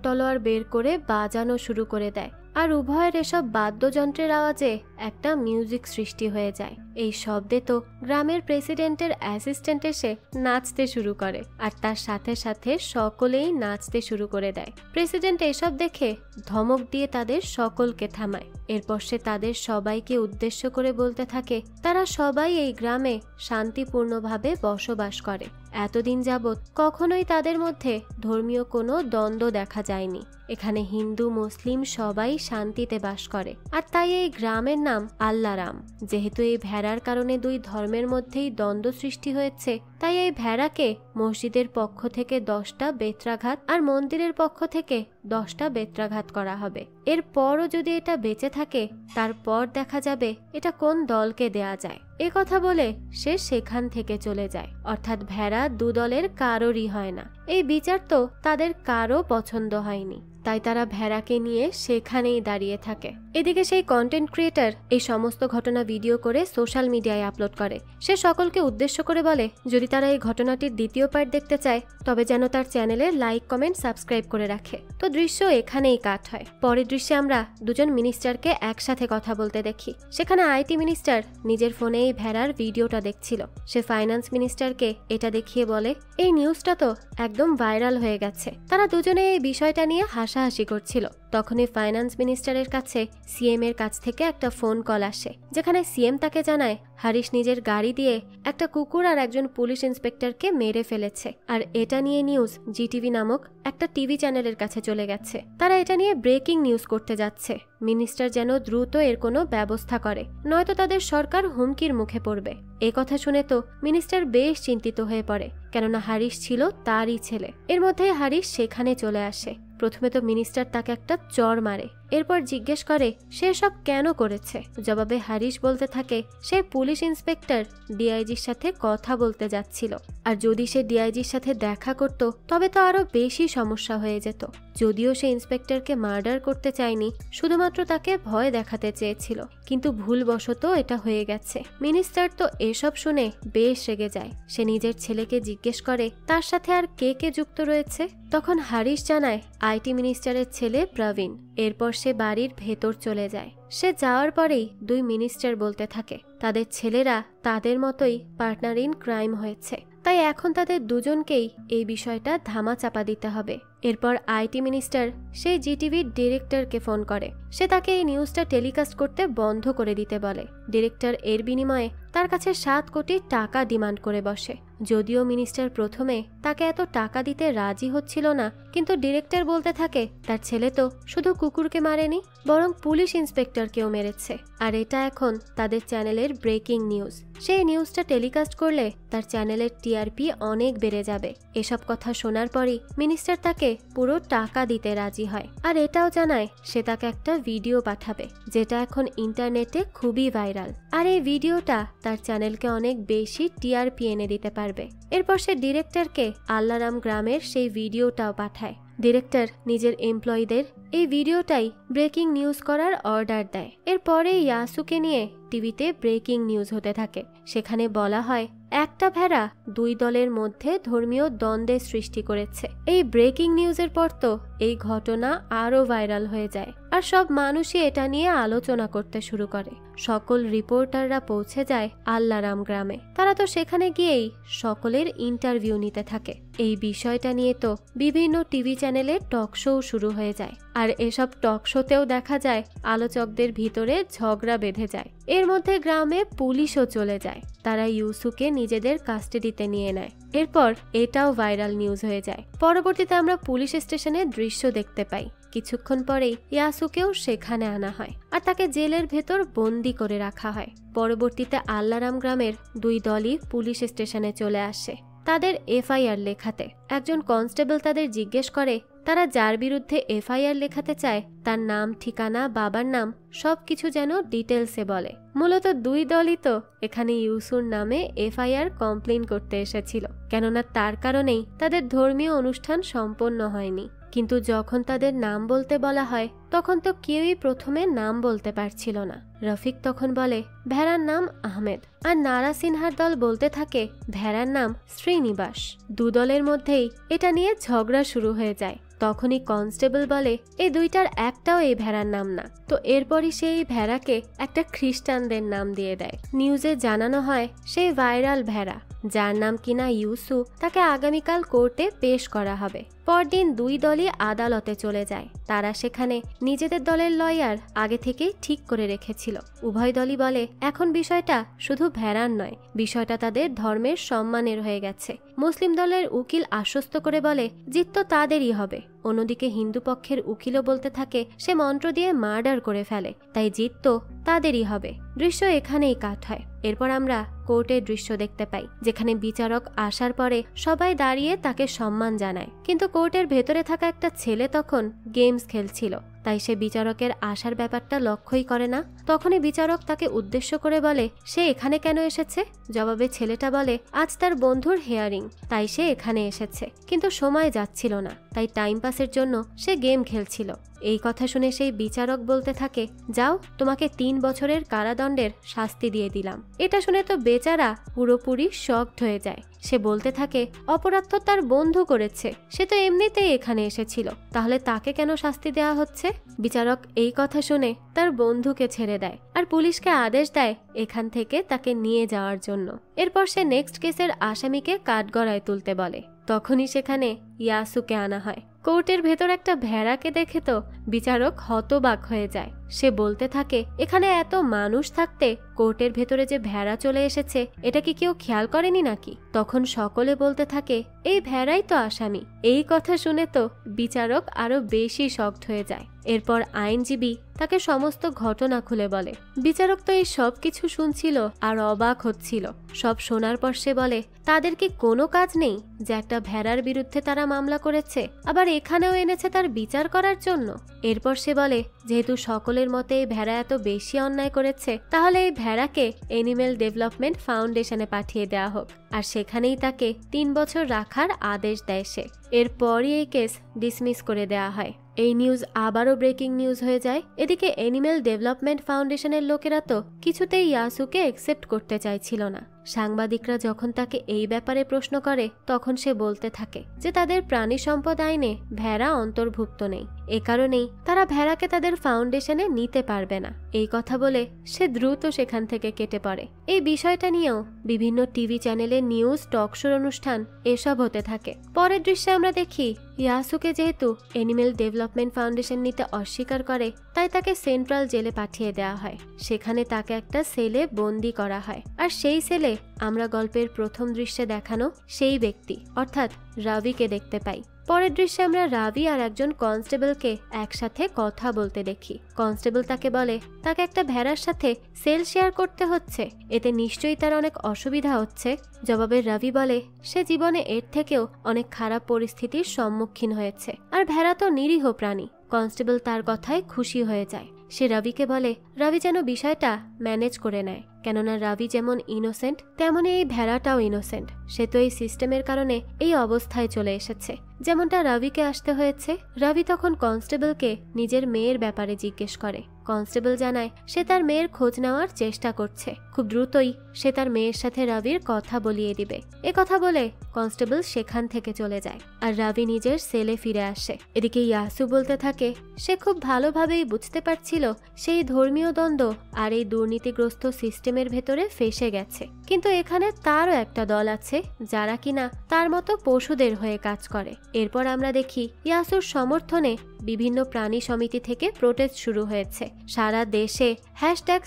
তলোয়ার বের করে বাজানো শুরু করে দেয়। আর উভয়ের এসব বাদ্যযন্ত্রের আওয়াজে একটা মিউজিক সৃষ্টি হয়ে যায়। এই শব্দে তো গ্রামের প্রেসিডেন্টের অ্যাসিস্ট্যান্ট এসে নাচতে শুরু করে, আর তার সাথে সাথে সকলেই নাচতে শুরু করে দেয়। প্রেসিডেন্ট এসব দেখে ধমক দিয়ে তাদের সকলকে থামায়। এরপর সে তাদের সবাইকে উদ্দেশ্য করে বলতে থাকে, তারা সবাই এই গ্রামে শান্তিপূর্ণভাবে বসবাস করে। এতদিন যাবৎ কখনোই তাদের মধ্যে ধর্মীয় কোনো দ্বন্দ্ব দেখা যায়নি। এখানে হিন্দু মুসলিম সবাই শান্তিতে বাস করে, আর তাই এই গ্রামের নাম আল্লারাম। যেহেতু এই ভেড়ার কারণে দুই ধর্মের মধ্যেই দ্বন্দ্ব সৃষ্টি হয়েছে, তাই এই ভেড়াকে মসজিদের পক্ষ থেকে 10টা বেত্রাঘাত আর মন্দিরের পক্ষ থেকে 10টা বেত্রাঘাত করা হবে। এরপরও যদি এটা বেঁচে থাকে, তারপর দেখা যাবে এটা কোন দলকে দেয়া যায়। এ কথা বলে সে সেখান থেকে চলে যায়। অর্থাৎ ভেড়া দু দলের কারোরই হয় না। এই বিচার তো তাদের কারো পছন্দ হয়নি, তাই তারা ভেড়াকে নিয়ে সেখানেই দাঁড়িয়ে থাকে। এদিকে সেই কন্টেন্ট ক্রিয়েটর এই সমস্ত ঘটনা ভিডিও করে সোশ্যাল মিডিয়ায় আপলোড করে। সে সকলকে উদ্দেশ্য করে বলে, যদি তারা এই ঘটনাটির দ্বিতীয় পার্ট দেখতে চায়, তবে যেন তার চ্যানেলে লাইক কমেন্ট সাবস্ক্রাইব করে রাখে। তো দৃশ্য এখানেই কাট হয়। পরের দৃশ্যে আমরা দুজন মিনিস্টারকে একসাথে কথা বলতে দেখি। সেখানে আইটি মিনিস্টার নিজের ফোনে এই ভেড়ার ভিডিওটা দেখছিল। সে ফাইন্যান্স মিনিস্টারকে এটা দেখিয়ে বলে, এই নিউজটা তো একদম ভাইরাল হয়ে গেছে। তারা দুজনে এই বিষয়টা নিয়ে হাসাহাসি করছিল। তখনই ফাইন্যান্স মিনিস্টারের কাছে সিএম এর কাছ থেকে একটা ফোন কল আসে, যেখানে সিএম তাকে জানায় হারিশ নিজের গাড়ি দিয়ে একটা কুকুর আর একজন পুলিশ ইন্সপেক্টরকে মেরে ফেলেছে। আর এটা নিয়ে নিউজ জিটিভি নামক একটা টিভি চ্যানেলের কাছে চলে গেছে। তারা এটা নিয়ে ব্রেকিং নিউজ করতে যাচ্ছে। মিনিস্টার যেন দ্রুত এর কোনো ব্যবস্থা করে, নয়তো তাদের সরকার হুমকির মুখে পড়বে। এ কথা শুনে তো মিনিস্টার বেশ চিন্তিত হয়ে পড়ে, কেননা হারিশ ছিল তারই ছেলে। এর মধ্যে হারিশ সেখানে চলে আসে। প্রথমে তো মিনিস্টার তাকে একটা চড় মারে, এরপর জিজ্ঞেস করে সে সব কেন করেছে। জবাবে হারিশ বলতে থাকে, সে পুলিশ ইন্সপেক্টর ডিআইজির সাথে কথা বলতে যাচ্ছিল, আর যদি সে ডিআইজির সাথে দেখা করত তবে তো আরো বেশি সমস্যা হয়ে যেত। যদিও সে ইন্সপেক্টরকে মার্ডার করতে চায়নি, শুধুমাত্র তাকে ভয় দেখাতে চেয়েছিল, কিন্তু ভুলবশত এটা হয়ে গেছে। মিনিস্টার তো এসব শুনে বেশ রেগে যায়। সে নিজের ছেলেকে জিজ্ঞেস করে তার সাথে আর কে কে যুক্ত রয়েছে। তখন হারিশ জানায় আইটি মিনিস্টারের ছেলে প্রবীণ। এরপর সে বাড়ির ভেতর চলে যায়। সে যাওয়ার পরেই দুই মিনিস্টার বলতে থাকে তাদের ছেলেরা তাদের মতোই পার্টনার ইন ক্রাইম হয়েছে, তাই এখন তাদের দুজনকেই এই বিষয়টা ধামা চাপা দিতে হবে। এরপর আইটি মিনিস্টার সেই জিটিভির ডিরেক্টরকে ফোন করে। সে তাকে এই নিউজটা টেলিকাস্ট করতে বন্ধ করে দিতে বলে। ডিরেক্টর এর বিনিময়ে তার কাছে 7 কোটি টাকা ডিমান্ড করে বসে। যদিও মিনিস্টার প্রথমে তাকে এত টাকা দিতে রাজি হচ্ছিল না, কিন্তু ডিরেক্টর বলতে থাকে তার ছেলে তো শুধু কুকুরকে মারেনি, বরং পুলিশ ইন্সপেক্টরকেও মেরেছে, আর এটা এখন তাদের চ্যানেলের ব্রেকিং নিউজ। সেই নিউজটা টেলিকাস্ট করলে তার চ্যানেলের টিআরপি অনেক বেড়ে যাবে। এসব কথা শোনার পরই মিনিস্টার তাকে পুরো টাকা দিতে রাজি হয়, আর এটাও জানায় সে তাকে একটা ভিডিও পাঠাবে যেটা এখন ইন্টারনেটে খুবই ভাইরাল, আর এই ভিডিওটা তার চ্যানেলকে অনেক বেশি টিআরপি এনে দিতে পারবে। এরপর সে ডিরেক্টরকে আল্লারাম গ্রামের সেই ভিডিওটাও পাঠায়। ডিরেক্টর নিজের এমপ্লয়ীদের এই ভিডিওটাই ব্রেকিং নিউজ করার অর্ডার দেয়। এরপরে ইয়াসুকে নিয়ে টিভিতে ব্রেকিং নিউজ হতে থাকে। সেখানে বলা হয় একটা ভেড়া 2 দলের মধ্যে ধর্মীয় দ্বন্দ্বের সৃষ্টি করেছে। এই ব্রেকিং নিউজের পর তো এই ঘটনা আরো ভাইরাল হয়ে যায়, আর সব মানুষই এটা নিয়ে আলোচনা করতে শুরু করে। সকল রিপোর্টাররা পৌঁছে যায় আল্লারাম গ্রামে। তারা তো সেখানে গিয়েই সকলের ইন্টারভিউ নিতে থাকে। এই বিষয়টা নিয়ে তো বিভিন্ন টিভি চ্যানেলে টক শো শুরু হয়ে যায়, আর এসব টক শোতেও দেখা যায় আলোচকদের ভিতরে ঝগড়া বেঁধে যায়। এর মধ্যে গ্রামে পুলিশও চলে যায়। তারা ইউসুকে নিজেদের কাস্টাডিতে নিয়ে নেয়। এরপর এটাও ভাইরাল নিউজ হয়ে যায়। পরবর্তীতে আমরা পুলিশ স্টেশনের দৃশ্য দেখতে পাই। কিছুক্ষণ পরেই ইয়াসুকেও সেখানে আনা হয়, আর তাকে জেলের ভেতর বন্দি করে রাখা হয়। পরবর্তীতে আল্লারাম গ্রামের 2 দলই পুলিশ স্টেশনে চলে আসে তাদের এফআইআর লেখাতে। একজন কনস্টেবল তাদের জিজ্ঞেস করে তারা যার বিরুদ্ধে এফআইআর লেখাতে চায় তার নাম, ঠিকানা, বাবার নাম সবকিছু যেন ডিটেলসে বলে। মূলত 2 দলই তো এখানে ইউসুর নামে এফআইআর কমপ্লেন করতে এসেছিল, কেননা তার কারণেই তাদের ধর্মীয় অনুষ্ঠান সম্পন্ন হয়নি। কিন্তু যখন তাদের নাম বলতে বলা হয় তখন তো কেউই প্রথমে নাম বলতে পারছিল না। রফিক তখন বলে ভেড়ার নাম আহমেদ, আর নারা সিনহার দল বলতে থাকে ভেড়ার নাম শ্রীনিবাস। 2 দলের মধ্যেই এটা নিয়ে ঝগড়া শুরু হয়ে যায়। তখনই কনস্টেবল বলে এই 2টার একটাও এই ভেড়ার নাম না। তো এরপরই সেই ভেড়াকে একটা খ্রিস্টানদের নাম দিয়ে দেয়। নিউজে জানানো হয় সেই ভাইরাল ভেড়া, যার নাম কিনা ইউসু, তাকে আগামীকাল কোর্টে পেশ করা হবে। পরদিন 2 দলই আদালতে চলে যায়। তারা সেখানে নিজেদের দলের লয়ার আগে থেকেই ঠিক করে রেখেছিল। উভয় দলই বলে এখন বিষয়টা শুধু ভেড়ার নয়, বিষয়টা তাদের ধর্মের সম্মানের হয়ে গেছে। মুসলিম দলের উকিল আশ্বস্ত করে বলে জিত তো তাদেরই হবে। অন্যদিকে হিন্দু পক্ষের উকিলও বলতে থাকে সে মন্ত্র দিয়ে মার্ডার করে ফেলে, তাই জিত তো তাদেরই হবে। দৃশ্য এখানেই কাট হয়। এরপর আমরা কোর্টের দৃশ্য দেখতে পাই, যেখানে বিচারক আসার পরে সবাই দাঁড়িয়ে তাকে সম্মান জানায়। কিন্তু কোর্টের ভেতরে থাকা একটা ছেলে তখন গেমস খেলছিল, তাই সে বিচারকের আসার ব্যাপারটা লক্ষ্যই করে না। তখনই বিচারক তাকে উদ্দেশ্য করে বলে সে এখানে কেন এসেছে। জবাবে ছেলেটা বলে আজ তার বন্ধুর হেয়ারিং, তাই সে এখানে এসেছে, কিন্তু সময় যাচ্ছিল না, তাই টাইম পাসের জন্য সে গেম খেলছিল। এই কথা শুনে সেই বিচারক বলতে থাকে যাও, তোমাকে 3 বছরের কারাদণ্ডের শাস্তি দিয়ে দিলাম। এটা শুনে তো বেচারা পুরোপুরি শকড হয়ে যায়। সে বলতে থাকে অপরাধ তো তার বন্ধু করেছে, সে তো এমনিতেই এখানে এসেছিল, তাহলে তাকে কেন শাস্তি দেওয়া হচ্ছে। বিচারক এই কথা শুনে তার বন্ধুকে ছেড়ে দেয়, আর পুলিশকে আদেশ দেয় এখান থেকে তাকে নিয়ে যাওয়ার জন্য। এরপর সে নেক্সট কেসের আসামিকে কাঠগড়ায় তুলতে বলে। তখনই সেখানে ইয়াসুকে আনা হয়। কোর্টের ভেতর একটা ভেড়াকে দেখে তো বিচারক হতবাক হয়ে যায়। সে বলতে থাকে এখানে এত মানুষ থাকতে কোর্টের ভেতরে যে ভেড়া চলে এসেছে এটা কি কেউ খেয়াল করেনি নাকি। তখন সকলে বলতে থাকে এই ভেড়াই তো আসামি। এই কথা শুনে তো বিচারক আরো বেশি শকড হয়ে যায়। এরপর আইনজীবী তাকে সমস্ত ঘটনা খুলে বলে। বিচারক তো এই সব কিছু শুনছিল আর অবাক হচ্ছিল। সব শোনার পর সে বলে তাদের কি কোনো কাজ নেই যে একটা ভেড়ার বিরুদ্ধে তারা মামলা করেছে, আবার এখানেও এনেছে তার বিচার করার জন্য। এরপর সে বলে যেহেতু সকলের মতে এই ভেড়া এত বেশি অন্যায় করেছে, তাহলে এই ভেড়াকে এনিম্যাল ডেভেলপমেন্ট ফাউন্ডেশনে পাঠিয়ে দেওয়া হোক, আর সেখানেই তাকে 3 বছর রাখার আদেশ দেয় সে। এরপরই এই কেস ডিসমিস করে দেওয়া হয়। এই নিউজ আবারও ব্রেকিং নিউজ হয়ে যায়। এদিকে এনিম্যাল ডেভেলপমেন্ট ফাউন্ডেশনের লোকেরা তো কিছুতেই ইয়াসুকে অ্যাকসেপ্ট করতে চাইছিল না। সাংবাদিকরা যখন তাকে এই ব্যাপারে প্রশ্ন করে তখন সে বলতে থাকে যে তাদের প্রাণী সম্পদ আইনে ভেড়া অন্তর্ভুক্ত নেই। এ কারণেই তারা ভেড়াকে তাদের ফাউন্ডেশনে নিতে পারবে না। এই কথা বলে সে দ্রুত সেখান থেকে কেটে পড়ে। এই বিষয়টা নিয়েও বিভিন্ন টিভি চ্যানেলে নিউজ, টক শোর অনুষ্ঠান এসব হতে থাকে। পরের দৃশ্যে আমরা দেখি ইয়াসুকে যেহেতু অ্যানিমেল ডেভেলপমেন্ট ফাউন্ডেশন নিতে অস্বীকার করে, তাই তাকে সেন্ট্রাল জেলে পাঠিয়ে দেওয়া হয়। সেখানে তাকে একটা সেলে বন্দি করা হয়। আর সেই সেলে আমরা গল্পের প্রথম দৃশ্যে দেখানো সেই ব্যক্তি অর্থাৎ রাভিকে দেখতে পাই। পরের দৃশ্যে আমরা রাভি আর একজন কনস্টেবলকে একসাথে কথা বলতে দেখি। কনস্টেবল তাকে বলে তাকে একটা ভেড়ার সাথে সেল শেয়ার করতে হচ্ছে, এতে নিশ্চয়ই তার অনেক অসুবিধা হচ্ছে। জবাবে রাভি বলে সে জীবনে এর থেকেও অনেক খারাপ পরিস্থিতির সম্মুখীন হয়েছে, আর ভেড়া তো নিরীহ প্রাণী। কনস্টেবল তার কথায় খুশি হয়ে যায়। সে রাভিকে বলে রাভি যেন বিষয়টা ম্যানেজ করে নেয়, কেননা রাভি যেমন ইনোসেন্ট তেমনই এই ভেড়াটাও ইনোসেন্ট। সে তো এই সিস্টেমের কারণে এই অবস্থায় চলে এসেছে, যেমনটা রাভিকে আসতে হয়েছে। রাভি তখন কনস্টেবলকে নিজের মেয়ের ব্যাপারে জিজ্ঞেস করে। কনস্টেবল জানায় সে তার মেয়ের খোঁজ নেওয়ার চেষ্টা করছে, খুব দ্রুতই সে তার মেয়ের সাথে রাভির কথা বলিয়ে দিবে। এ কথা বলে কনস্টেবল সেখান থেকে চলে যায়, আর রাভি নিজের সেলে ফিরে আসে। এদিকে ইয়াসু বলতে থাকে সে খুব ভালোভাবেই বুঝতে পারছিল সেই ধর্মীয় দ্বন্দ্ব আর এই দুর্নীতিগ্রস্ত সিস্টেমের ভেতরে ফেসে গেছে, কিন্তু এখানে তারও একটা দল আছে যারা কিনা তার মতো পশুদের হয়ে কাজ করে। এরপর আমরা দেখি ইয়াসুর সমর্থনে বিভিন্ন প্রাণী সমিতি থেকে প্রোটেস্ট শুরু হয়েছে। সারা দেশে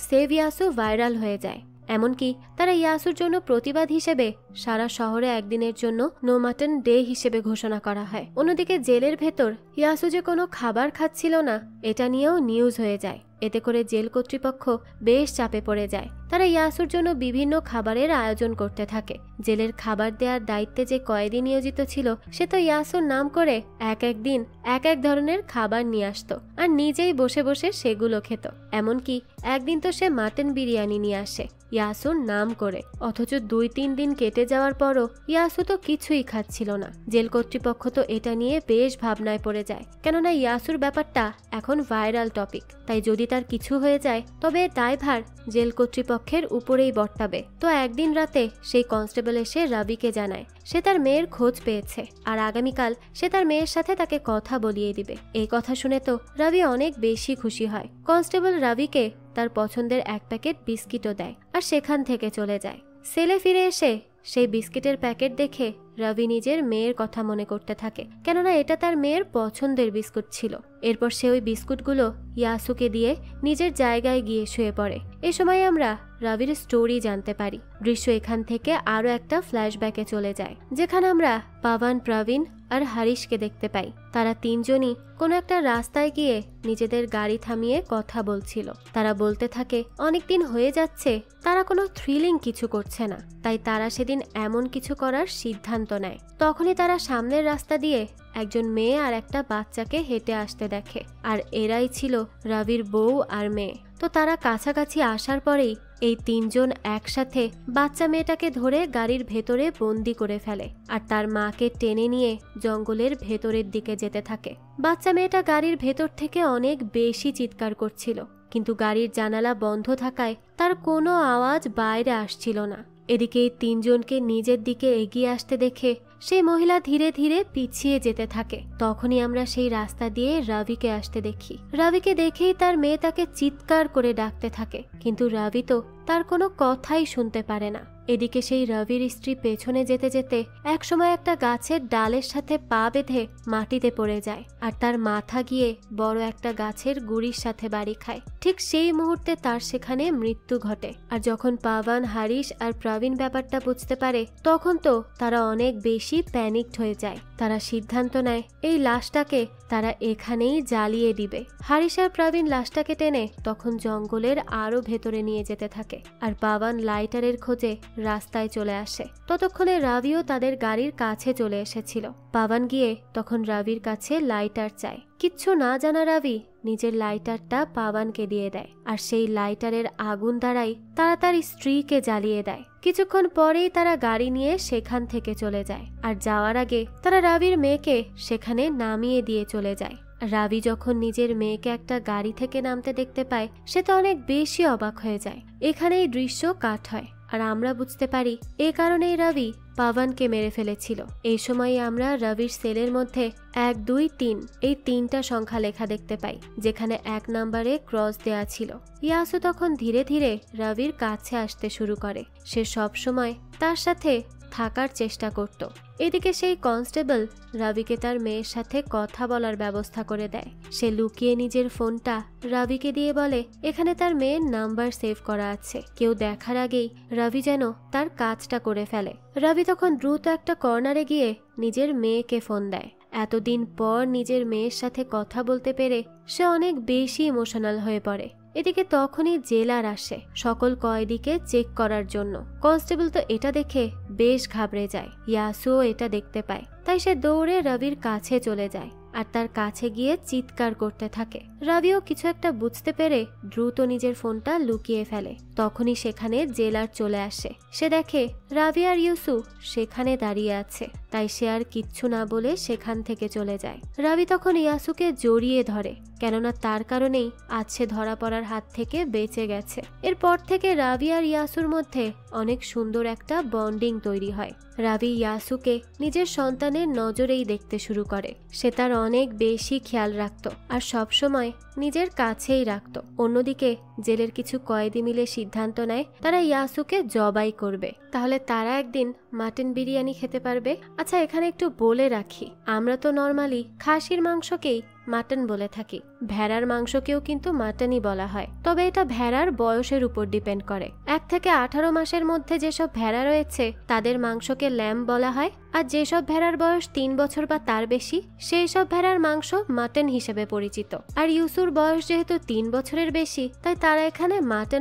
#সেভইয়াসু ভাইরাল হয়ে যায়। এমনকি তারা ইয়াসুর জন্য প্রতিবাদ হিসেবে সারা শহরে একদিনের জন্য নো মাটন ডে হিসেবে ঘোষণা করা হয়। অন্যদিকে জেলের ভেতর ইয়াসু যে কোনো খাবার খাচ্ছিল না, এটা নিয়েও নিউজ হয়ে যায়। এতে করে জেল কর্তৃপক্ষ বেশ চাপে পড়ে যায়। তারা ইয়াসুর জন্য বিভিন্ন খাবারের আয়োজন করতে থাকে। জেলের খাবার দেওয়ার দায়িত্বে যে কয়েদি নিয়োজিত ছিল, সে তো ইয়াসুর নাম করে এক দিন এক ধরনের খাবার নিয়ে আসতো আর নিজেই বসে বসে সেগুলো খেত। এমনকি একদিন তো সে মাটন বিরিয়ানি নিয়ে আসে ইয়াসুর নাম করে। অথচ 2-3 দিন কেটে যাওয়ার পরও ইয়াসু তো কিছুই খাচ্ছিল না। জেল কর্তৃপক্ষ তো এটা নিয়ে বেশ ভাবনায় পড়ে যায়, কেননা ইয়াসুর ব্যাপারটা এখন ভাইরাল টপিক। তাই যদি তার কিছু হয়ে যায় তবে দায়ভার জেল কর্তৃপক্ষের উপরেই বর্তাবে। তো একদিন রাতে সেই কনস্টেবল এসে রাভিকে জানায় সে তার মেয়ের খোঁজ পেয়েছে, আর আগামীকাল সে তার মেয়ের সাথে তাকে কথা বলিয়ে দিবে। এই কথা শুনে তো রাভি অনেক বেশি খুশি হয়। কনস্টেবল রাভিকে তার পছন্দের এক প্যাকেট বিস্কিটও দেয় আর সেখান থেকে চলে যায়। সেলে ফিরে এসে সেই বিস্কিটের প্যাকেট দেখে রাভি নিজের মেয়ের কথা মনে করতে থাকে, কেননা এটা তার মেয়ের পছন্দের বিস্কুট ছিল। এরপর সে ওই বিস্কুটগুলো ইয়াসুকে দিয়ে নিজের জায়গায় গিয়ে শুয়ে পড়ে। এ সময় আমরা রাভির স্টোরি জানতে পারি। দৃশ্য এখান থেকে আরো একটা ফ্ল্যাশব্যাকে চলে যায়, যেখানে আমরা পাভান, প্রবীণ আর হারিশকে দেখতে পাই। তারা তিনজনই কোনো একটা রাস্তায় গিয়ে নিজেদের গাড়ি থামিয়ে কথা বলছিল। তারা বলতে থাকে অনেকদিন হয়ে যাচ্ছে তারা কোনো থ্রিলিং কিছু করছে না, তাই তারা সেদিন এমন কিছু করার সিদ্ধান্ত নেয়। তখনই তারা সামনের রাস্তা দিয়ে একজন মেয়ে আর একটা বাচ্চাকে হেঁটে আসতে দেখে, আর এরাই ছিল রাভির বউ আর মেয়ে। তো তারা কাছাকাছি আসার পরেই এই তিনজন একসাথে বাচ্চা মেয়েটাকে ধরে গাড়ির ভেতরে বন্দি করে ফেলে, আর তার মাকে টেনে নিয়ে জঙ্গলের ভেতরের দিকে যেতে থাকে। বাচ্চা মেয়েটা গাড়ির ভেতর থেকে অনেক বেশি চিৎকার করছিল, কিন্তু গাড়ির জানালা বন্ধ থাকায় তার কোনো আওয়াজ বাইরে আসছিল না। এদিকে এই তিনজনকে নিজের দিকে এগিয়ে আসতে দেখে সেই মহিলা ধীরে ধীরে পিছিয়ে যেতে থাকে। তখনই আমরা সেই রাস্তা দিয়ে রাভিকে আসতে দেখি। রাভিকে দেখেই তার মেয়ে তাকে চিৎকার করে ডাকতে থাকে, কিন্তু রাভি তো তার কোনো কথাই শুনতে পারে না। এদিকে সেই রবির স্ত্রী পেছনে যেতে যেতে একসময় একটা গাছের ডালের সাথে পা বেঁধে মাটিতে পড়ে যায়, আর তার মাথা গিয়ে বড় একটা গাছের গুড়ির সাথে বাড়ি খায়। ঠিক সেই মুহূর্তে তার সেখানে মৃত্যু ঘটে। আর যখন পাভান, হারিশ আর প্রবীণ ব্যাপারটা বুঝতে পারে, তখন তো তারা অনেক বেশি প্যানিকড হয়ে যায়। তারা সিদ্ধান্ত নেয় এই লাশটাকে তারা এখানেই জ্বালিয়ে দিবে। হারিশ আর প্রবীণ লাশটাকে টেনে তখন জঙ্গলের আরো ভেতরে নিয়ে যেতে থাকে, আর পাভান লাইটারের খোঁজে রাস্তায় চলে আসে। ততক্ষণে রাভিও তাদের গাড়ির কাছে চলে এসেছিল। পাভান গিয়ে তখন রাভির কাছে লাইটার চায়। কিচ্ছু না জানা রাভি নিজের লাইটারটা পাভানকে দিয়ে দেয়, আর সেই লাইটারের আগুন দ্বারাই তারা তার স্ত্রীকে জ্বালিয়ে দেয়। কিছুক্ষণ পরেই তারা গাড়ি নিয়ে সেখান থেকে চলে যায়, আর যাওয়ার আগে তারা রাভির মেয়েকে সেখানে নামিয়ে দিয়ে চলে যায়। রাভি যখন নিজের মেয়েকে একটা গাড়ি থেকে নামতে দেখতে পায়, সে তো অনেক বেশি অবাক হয়ে যায়। এখানেই দৃশ্য কাট হয়, আর আমরা বুঝতে পারি এ কারণেই রবি পাভানকে মেরে ফেলেছিল। এই সময় আমরা রবির সেলের মধ্যে 1, 2, 3 এই 3টা সংখ্যা লেখা দেখতে পাই, যেখানে 1 নম্বরে ক্রস দেয়া ছিল। ইয়াসু তখন ধীরে ধীরে রবির কাছে আসতে শুরু করে। সে সব সময় তার সাথে থাকার চেষ্টা করত। এদিকে সেই কনস্টেবল রবিকে তার মেয়ের সাথে কথা বলার ব্যবস্থা করে দেয়। সে লুকিয়ে নিজের ফোনটা রবিকে দিয়ে বলে এখানে তার মেয়ের নাম্বার সেভ করা আছে, কেউ দেখার আগেই রবি যেন তার কাজটা করে ফেলে। রবি তখন দ্রুত একটা কর্নারে গিয়ে নিজের মেয়েকে ফোন দেয়। এতদিন পর নিজের মেয়ের সাথে কথা বলতে পেরে সে অনেক বেশি ইমোশনাল হয়ে পড়ে। এদিকে তখনই জেলার আসে সকল কয়েদিকে চেক করার জন্য। কনস্টেবল তো এটা দেখে বেশ ঘাবড়ে যায়। ইয়াসুও এটা দেখতে পায়, তাই সে দৌড়ে রবির কাছে চলে যায় আর তার কাছে গিয়ে চিৎকার করতে থাকে। রবিও কিছু একটা বুঝতে পেরে দ্রুত নিজের ফোনটা লুকিয়ে ফেলে। তখনই সেখানে জেলার চলে আসে। সে দেখে রবি আর ইউসু সেখানে দাঁড়িয়ে আছে, তাই সে আর কিচ্ছু না বলে সেখান থেকে চলে যায়। রবি তখন ইয়াসুকে জড়িয়ে ধরে, কেননা তার কারণেই আজ সে ধরা পড়ার হাত থেকে বেঁচে গেছে। এরপর থেকে রবি আর ইয়াসুর মধ্যে অনেক সুন্দর একটা বন্ডিং তৈরি হয়। রবি ইয়াসুকে নিজের সন্তানের নজরেই দেখতে শুরু করে। সে তার অনেক বেশি খেয়াল রাখত আর সবসময় নিজের কাছেই রাখত। অন্যদিকে জেলের কিছু কয়েদি মিলে সিদ্ধান্ত নেয় তারা ইয়াসুকে জবাই করবে, তাহলে তারা একদিন মাটন বিরিয়ানি খেতে পারবে। আচ্ছা, এখানে একটু বলে রাখি, আমরা তো নর্মালি খাসির মাংসকেই মাটন বলে থাকি, ভেড়ার মাংসকেও কিন্তু মাটনই বলা হয়। তবে এটা ভেড়ার বয়সের উপর ডিপেন্ড করে। 1 থেকে 18 মাসের মধ্যে যেসব ভেড়া রয়েছে তাদের মাংসকে ল্যাম্ব বলা হয়, আর যেসব ভেড়ার বয়স 3 বছর বা তার বেশি সেই সব ভেড়ার মাংস মাটন হিসেবে পরিচিত। আর ইউসুর বয়স যেহেতু 3 বছরের বেশি, তাই তারা এখানে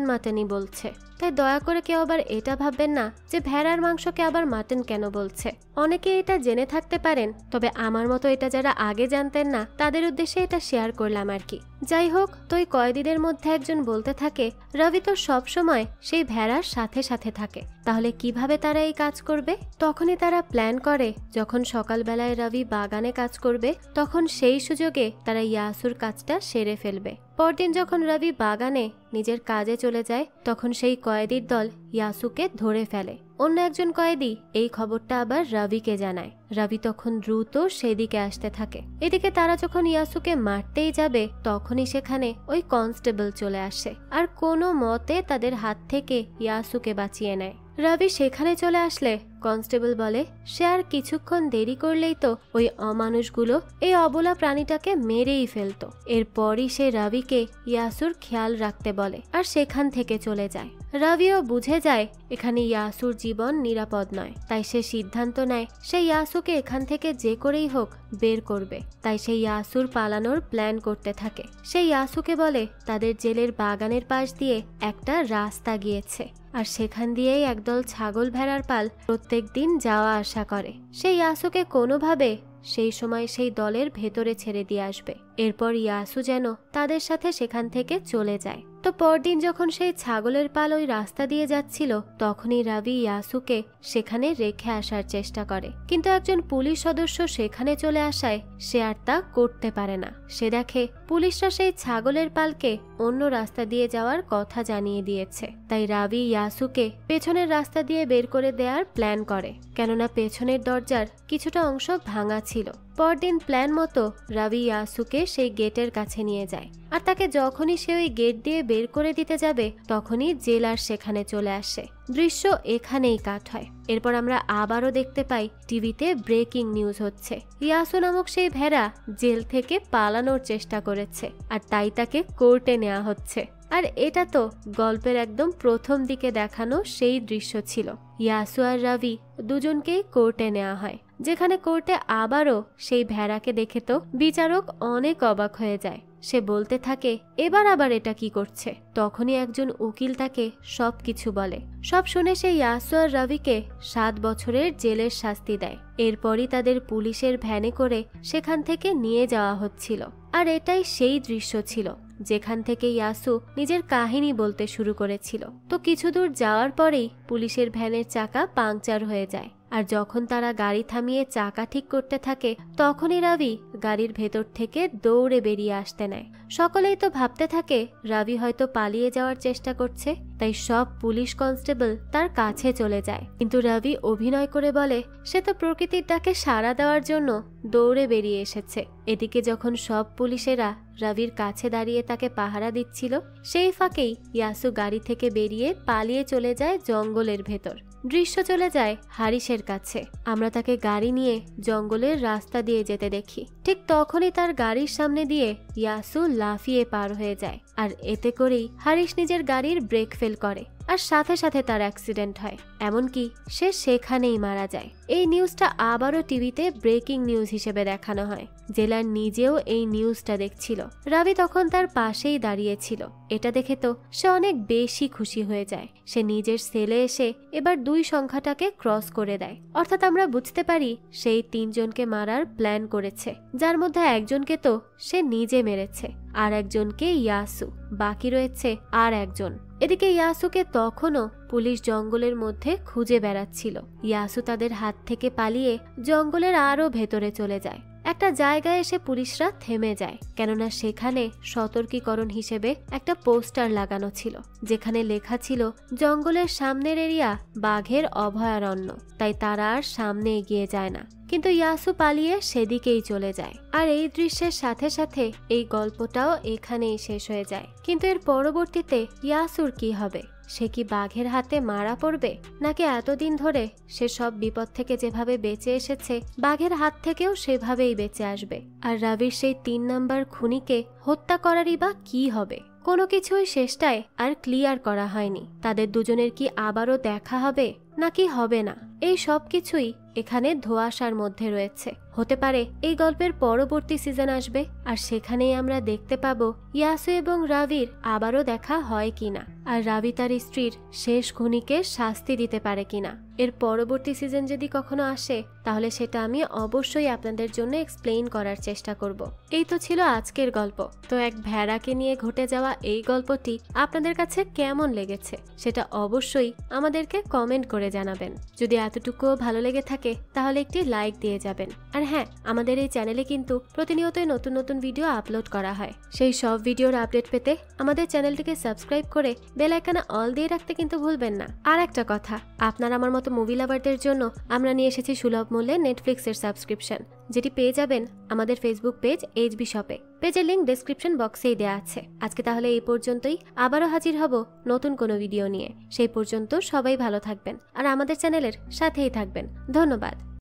মাটনই বলছে। তাই দয়া করে কেউ আবার এটা ভাববেন না যে ভেড়ার মাংসকে আবার মাটন কেন বলছে। অনেকে এটা জেনে থাকতে পারেন, তবে আমার মতো এটা যারা আগে জানতেন না তাদের উদ্দেশ্যে এটা শেয়ার করলাম আর কি। যাই হোক, তো এই কয়েদিদের মধ্যে একজন বলতে থাকে রবি তো সব সময় সেই ভেড়ার সাথে সাথে থাকে, তাহলে কিভাবে তারা এই কাজ করবে? তখনই তারা প্ল্যান করে যখন সকালবেলায় রবি বাগানে কাজ করবে তখন সেই সুযোগে তারা ইয়াসুর কাজটা সেরে ফেলবে। পরদিন যখন রবি বাগানে নিজের কাজে চলে যায় তখন সেই কয়েদির দল ইয়াসুকে ধরে ফেলে। অন্য একজন কয়েদি এই খবরটা আবার রবিকে জানায়। রবি তখন দ্রুত সেদিকে আসতে থাকে। এদিকে তারা যখন ইয়াসুকে মারতেই যাবে তখনই সেখানে ওই কনস্টেবল চলে আসে আর কোনো মতে তাদের হাত থেকে ইয়াসুকে বাঁচিয়ে নেয়। রবি সেখানে চলে আসলে কনস্টেবল বলে সে আর কিছুক্ষণ দেরি করলেই তো ওই অমানুষগুলো এই অবলা প্রাণীটাকে মেরেই ফেলতো। এরপরই সে রবিকে ইয়াসুর খেয়াল রাখতে বলে আর সেখান থেকে চলে যায়। রবিও বুঝে যায় এখানে ইয়াসুর জীবন নিরাপদ নয়, তাই সে সিদ্ধান্ত নেয় সে ইয়াসুকে এখান থেকে যে করেই হোক বের করবে। তাই সে ইয়াসুর পালানোর প্ল্যান করতে থাকে। সে ইয়াসুকে বলে তাদের জেলের বাগানের পাশ দিয়ে একটা রাস্তা গিয়েছে আর সেখান দিয়েই একদল ছাগল ভেড়ার পাল প্রত্যেক দিন যাওয়া আসা করে। সে ইয়াসুকে কোনোভাবে সেই সময় সেই দলের ভেতরে ছেড়ে দিয়ে আসবে। এরপর ইয়াসু যেন তাদের সাথে সেখান থেকে চলে যায়। তো পরদিন যখন সেই ছাগলের পাল ওই রাস্তা দিয়ে যাচ্ছিল তখনই রবি ইয়াসুকে সেখানে রেখে আসার চেষ্টা করে, কিন্তু একজন পুলিশ সদস্য সেখানে চলে আসায় সে আর তা করতে পারে না। সে দেখে পুলিশরা সেই ছাগলের পালকে অন্য রাস্তা দিয়ে যাওয়ার কথা জানিয়ে দিয়েছে। তাই রবি ইয়াসুকে পেছনের রাস্তা দিয়ে বের করে দেওয়ার প্ল্যান করে, কেননা পেছনের দরজার কিছুটা অংশ ভাঙা ছিল। পরদিন প্ল্যান মতো রবি ইয়াসুকে সেই গেটের কাছে নিয়ে যায় আর তাকে যখনই সে ওই গেট দিয়ে বের করে দিতে যাবে তখনই জেলার সেখানে চলে আসে। দৃশ্য এখানেই কাট হয়। এরপর আমরা আবারও দেখতে পাই টিভিতে ব্রেকিং নিউজ হচ্ছে। ইয়াসু নামক সেই ভেড়া জেল থেকে পালানোর চেষ্টা করেছে আর তাই তাকে কোর্টে নেওয়া হচ্ছে। আর এটা তো গল্পের একদম প্রথম দিকে দেখানো সেই দৃশ্য ছিল। ইয়াসু আর রবি দুজনকেই কোর্টে নেওয়া হয়, যেখানে কোর্টে আবারও সেই ভেড়াকে দেখে তো বিচারক অনেক অবাক হয়ে যায়। সে বলতে থাকে এবার আবার এটা কি করছে। তখনই একজন উকিল তাকে সবকিছু বলে। সব শুনে সে ইয়াসু আর রবিকে 7 বছরের জেলের শাস্তি দেয়। এরপরই তাদের পুলিশের ভ্যানে করে সেখান থেকে নিয়ে যাওয়া হচ্ছিল। আর এটাই সেই দৃশ্য ছিল যেখান থেকে ইয়াসু নিজের কাহিনী বলতে শুরু করেছিল। তো কিছু দূর যাওয়ার পরেই পুলিশের ভ্যানের চাকা পাংচার হয়ে যায় আর যখন তারা গাড়ি থামিয়ে চাকা ঠিক করতে থাকে তখনই রাভি গাড়ির ভেতর থেকে দৌড়ে বেরিয়ে আসতে নেয়। সকলেই তো ভাবতে থাকে রাভি হয়তো পালিয়ে যাওয়ার চেষ্টা করছে, তাই সব পুলিশ কনস্টেবল তার কাছে চলে যায়। কিন্তু রাভি অভিনয় করে বলে সে তো প্রকৃতির ডাকে সাড়া দেওয়ার জন্য দৌড়ে বেরিয়ে এসেছে। এদিকে যখন সব পুলিশেরা রাভির কাছে দাঁড়িয়ে তাকে পাহারা দিচ্ছিল সেই ফাঁকেই ইয়াসু গাড়ি থেকে বেরিয়ে পালিয়ে চলে যায় জঙ্গলের ভেতর। দৃশ্য চলে যায় হারিসের কাছে। আমরা তাকে গাড়ি নিয়ে জঙ্গলের রাস্তা দিয়ে যেতে দেখি। ঠিক তখনই তার গাড়ির সামনে দিয়ে ইয়াসু লাফিয়ে পার হয়ে যায়, আর এতে করেই হারিস নিজের গাড়ির ব্রেক ফেল করে আর সাথে সাথে তার অ্যাক্সিডেন্ট হয়, এমনকি সে সেখানেই মারা যায়। এই নিউজটা আবারও টিভিতে ব্রেকিং নিউজ হিসেবে দেখানো হয়। জেলার নিজেও এই নিউজটা দেখছিল। রাভি তখন তার পাশেই দাঁড়িয়েছিল। এটা দেখে তো সে অনেক বেশি খুশি হয়ে যায়। সে নিজের সেলে এসে এবার 2 সংখ্যাটাকে ক্রস করে দেয়। অর্থাৎ আমরা বুঝতে পারি সেই 3 জনকে মারার প্ল্যান করেছে, যার মধ্যে একজনকে তো সে নিজে মেরেছে, আর একজনকে ইয়াসু, বাকি রয়েছে আর একজন। এদিকে ইয়াসুকে তখনও পুলিশ জঙ্গলের মধ্যে খুঁজে বেড়াচ্ছিল। ইয়াসু তাদের হাত থেকে পালিয়ে জঙ্গলের আরো ভেতরে চলে যায়। একটা জায়গায় এসে পুলিশরা থেমে যায়, কেননা সেখানে সতর্কীকরণ হিসেবে একটা পোস্টার লাগানো ছিল, যেখানে লেখা ছিল জঙ্গলের সামনের এরিয়া বাঘের অভয়ারণ্য, তাই তারা আর সামনে এগিয়ে যায় না। কিন্তু ইয়াসু পালিয়ে সেদিকেই চলে যায়। আর এই দৃশ্যের সাথে সাথে এই গল্পটাও এখানেই শেষ হয়ে যায়। কিন্তু এর পরবর্তীতে ইয়াসুর কি হবে? সে কি বাঘের হাতে মারা পড়বে, নাকি এতদিন ধরে সে সব বিপদ থেকে যেভাবে বেঁচে এসেছে বাঘের হাত থেকেও সেভাবেই বেঁচে আসবে? আর রাভির সেই 3 নাম্বার খুনিকে হত্যা করারই বা কি হবে? কোনো কিছুই শেষটায় আর ক্লিয়ার করা হয়নি। তাদের দুজনের কি আবারও দেখা হবে নাকি হবে না, এই সব কিছুই এখানে ধোঁয়াশার মধ্যে রয়েছে। হতে পারে এই গল্পের পরবর্তী সিজন আসবে, আর সেখানেই আমরা দেখতে পাবো ইয়াসু এবং রাভির আবারও দেখা হয় কিনা, আর রাভি তার স্ত্রীর শেষ খুনিকে শাস্তি দিতে পারে কিনা। এর পরবর্তী সিজন যদি কখনো আসে তাহলে সেটা আমি অবশ্যই আপনাদের জন্য এক্সপ্লেইন করার চেষ্টা করব। এই তো ছিল আজকের গল্প। তো এক ভেড়াকে নিয়ে ঘটে যাওয়া এই গল্পটি আপনাদের কাছে কেমন লেগেছে সেটা অবশ্যই আমাদেরকে কমেন্ট করে জানাবেন। যদি এতটুকুও ভালো লেগে থাকে তাহলে একটি লাইক দিয়ে যাবেন। আর হ্যাঁ, আমাদের এই চ্যানেলে কিন্তু প্রতিনিয়তই নতুন নতুন ভিডিও আপলোড করা হয়। সেই সব ভিডিওর আপডেট পেতে আমাদের চ্যানেলটিকে সাবস্ক্রাইব করে বেল আইকনে অল দিয়ে রাখতে কিন্তু ভুলবেন না। আর একটা কথা, আপনার আমার মতো মুভি লাভারদের জন্য আমরা নিয়ে এসেছি সুলভ মূল্যে নেটফ্লিক্সের সাবস্ক্রিপশন, যেটি পেয়ে যাবেন আমাদের ফেসবুক পেজ এইচবি শপে। পেজের লিংক ডেসক্রিপশন বক্সেই দেওয়া আছে। আজকে তাহলে এই পর্যন্তই। আবারও হাজির হব নতুন কোনো ভিডিও নিয়ে। সেই পর্যন্ত সবাই ভালো থাকবেন আর আমাদের চ্যানেলের সাথেই থাকবেন। ধন্যবাদ।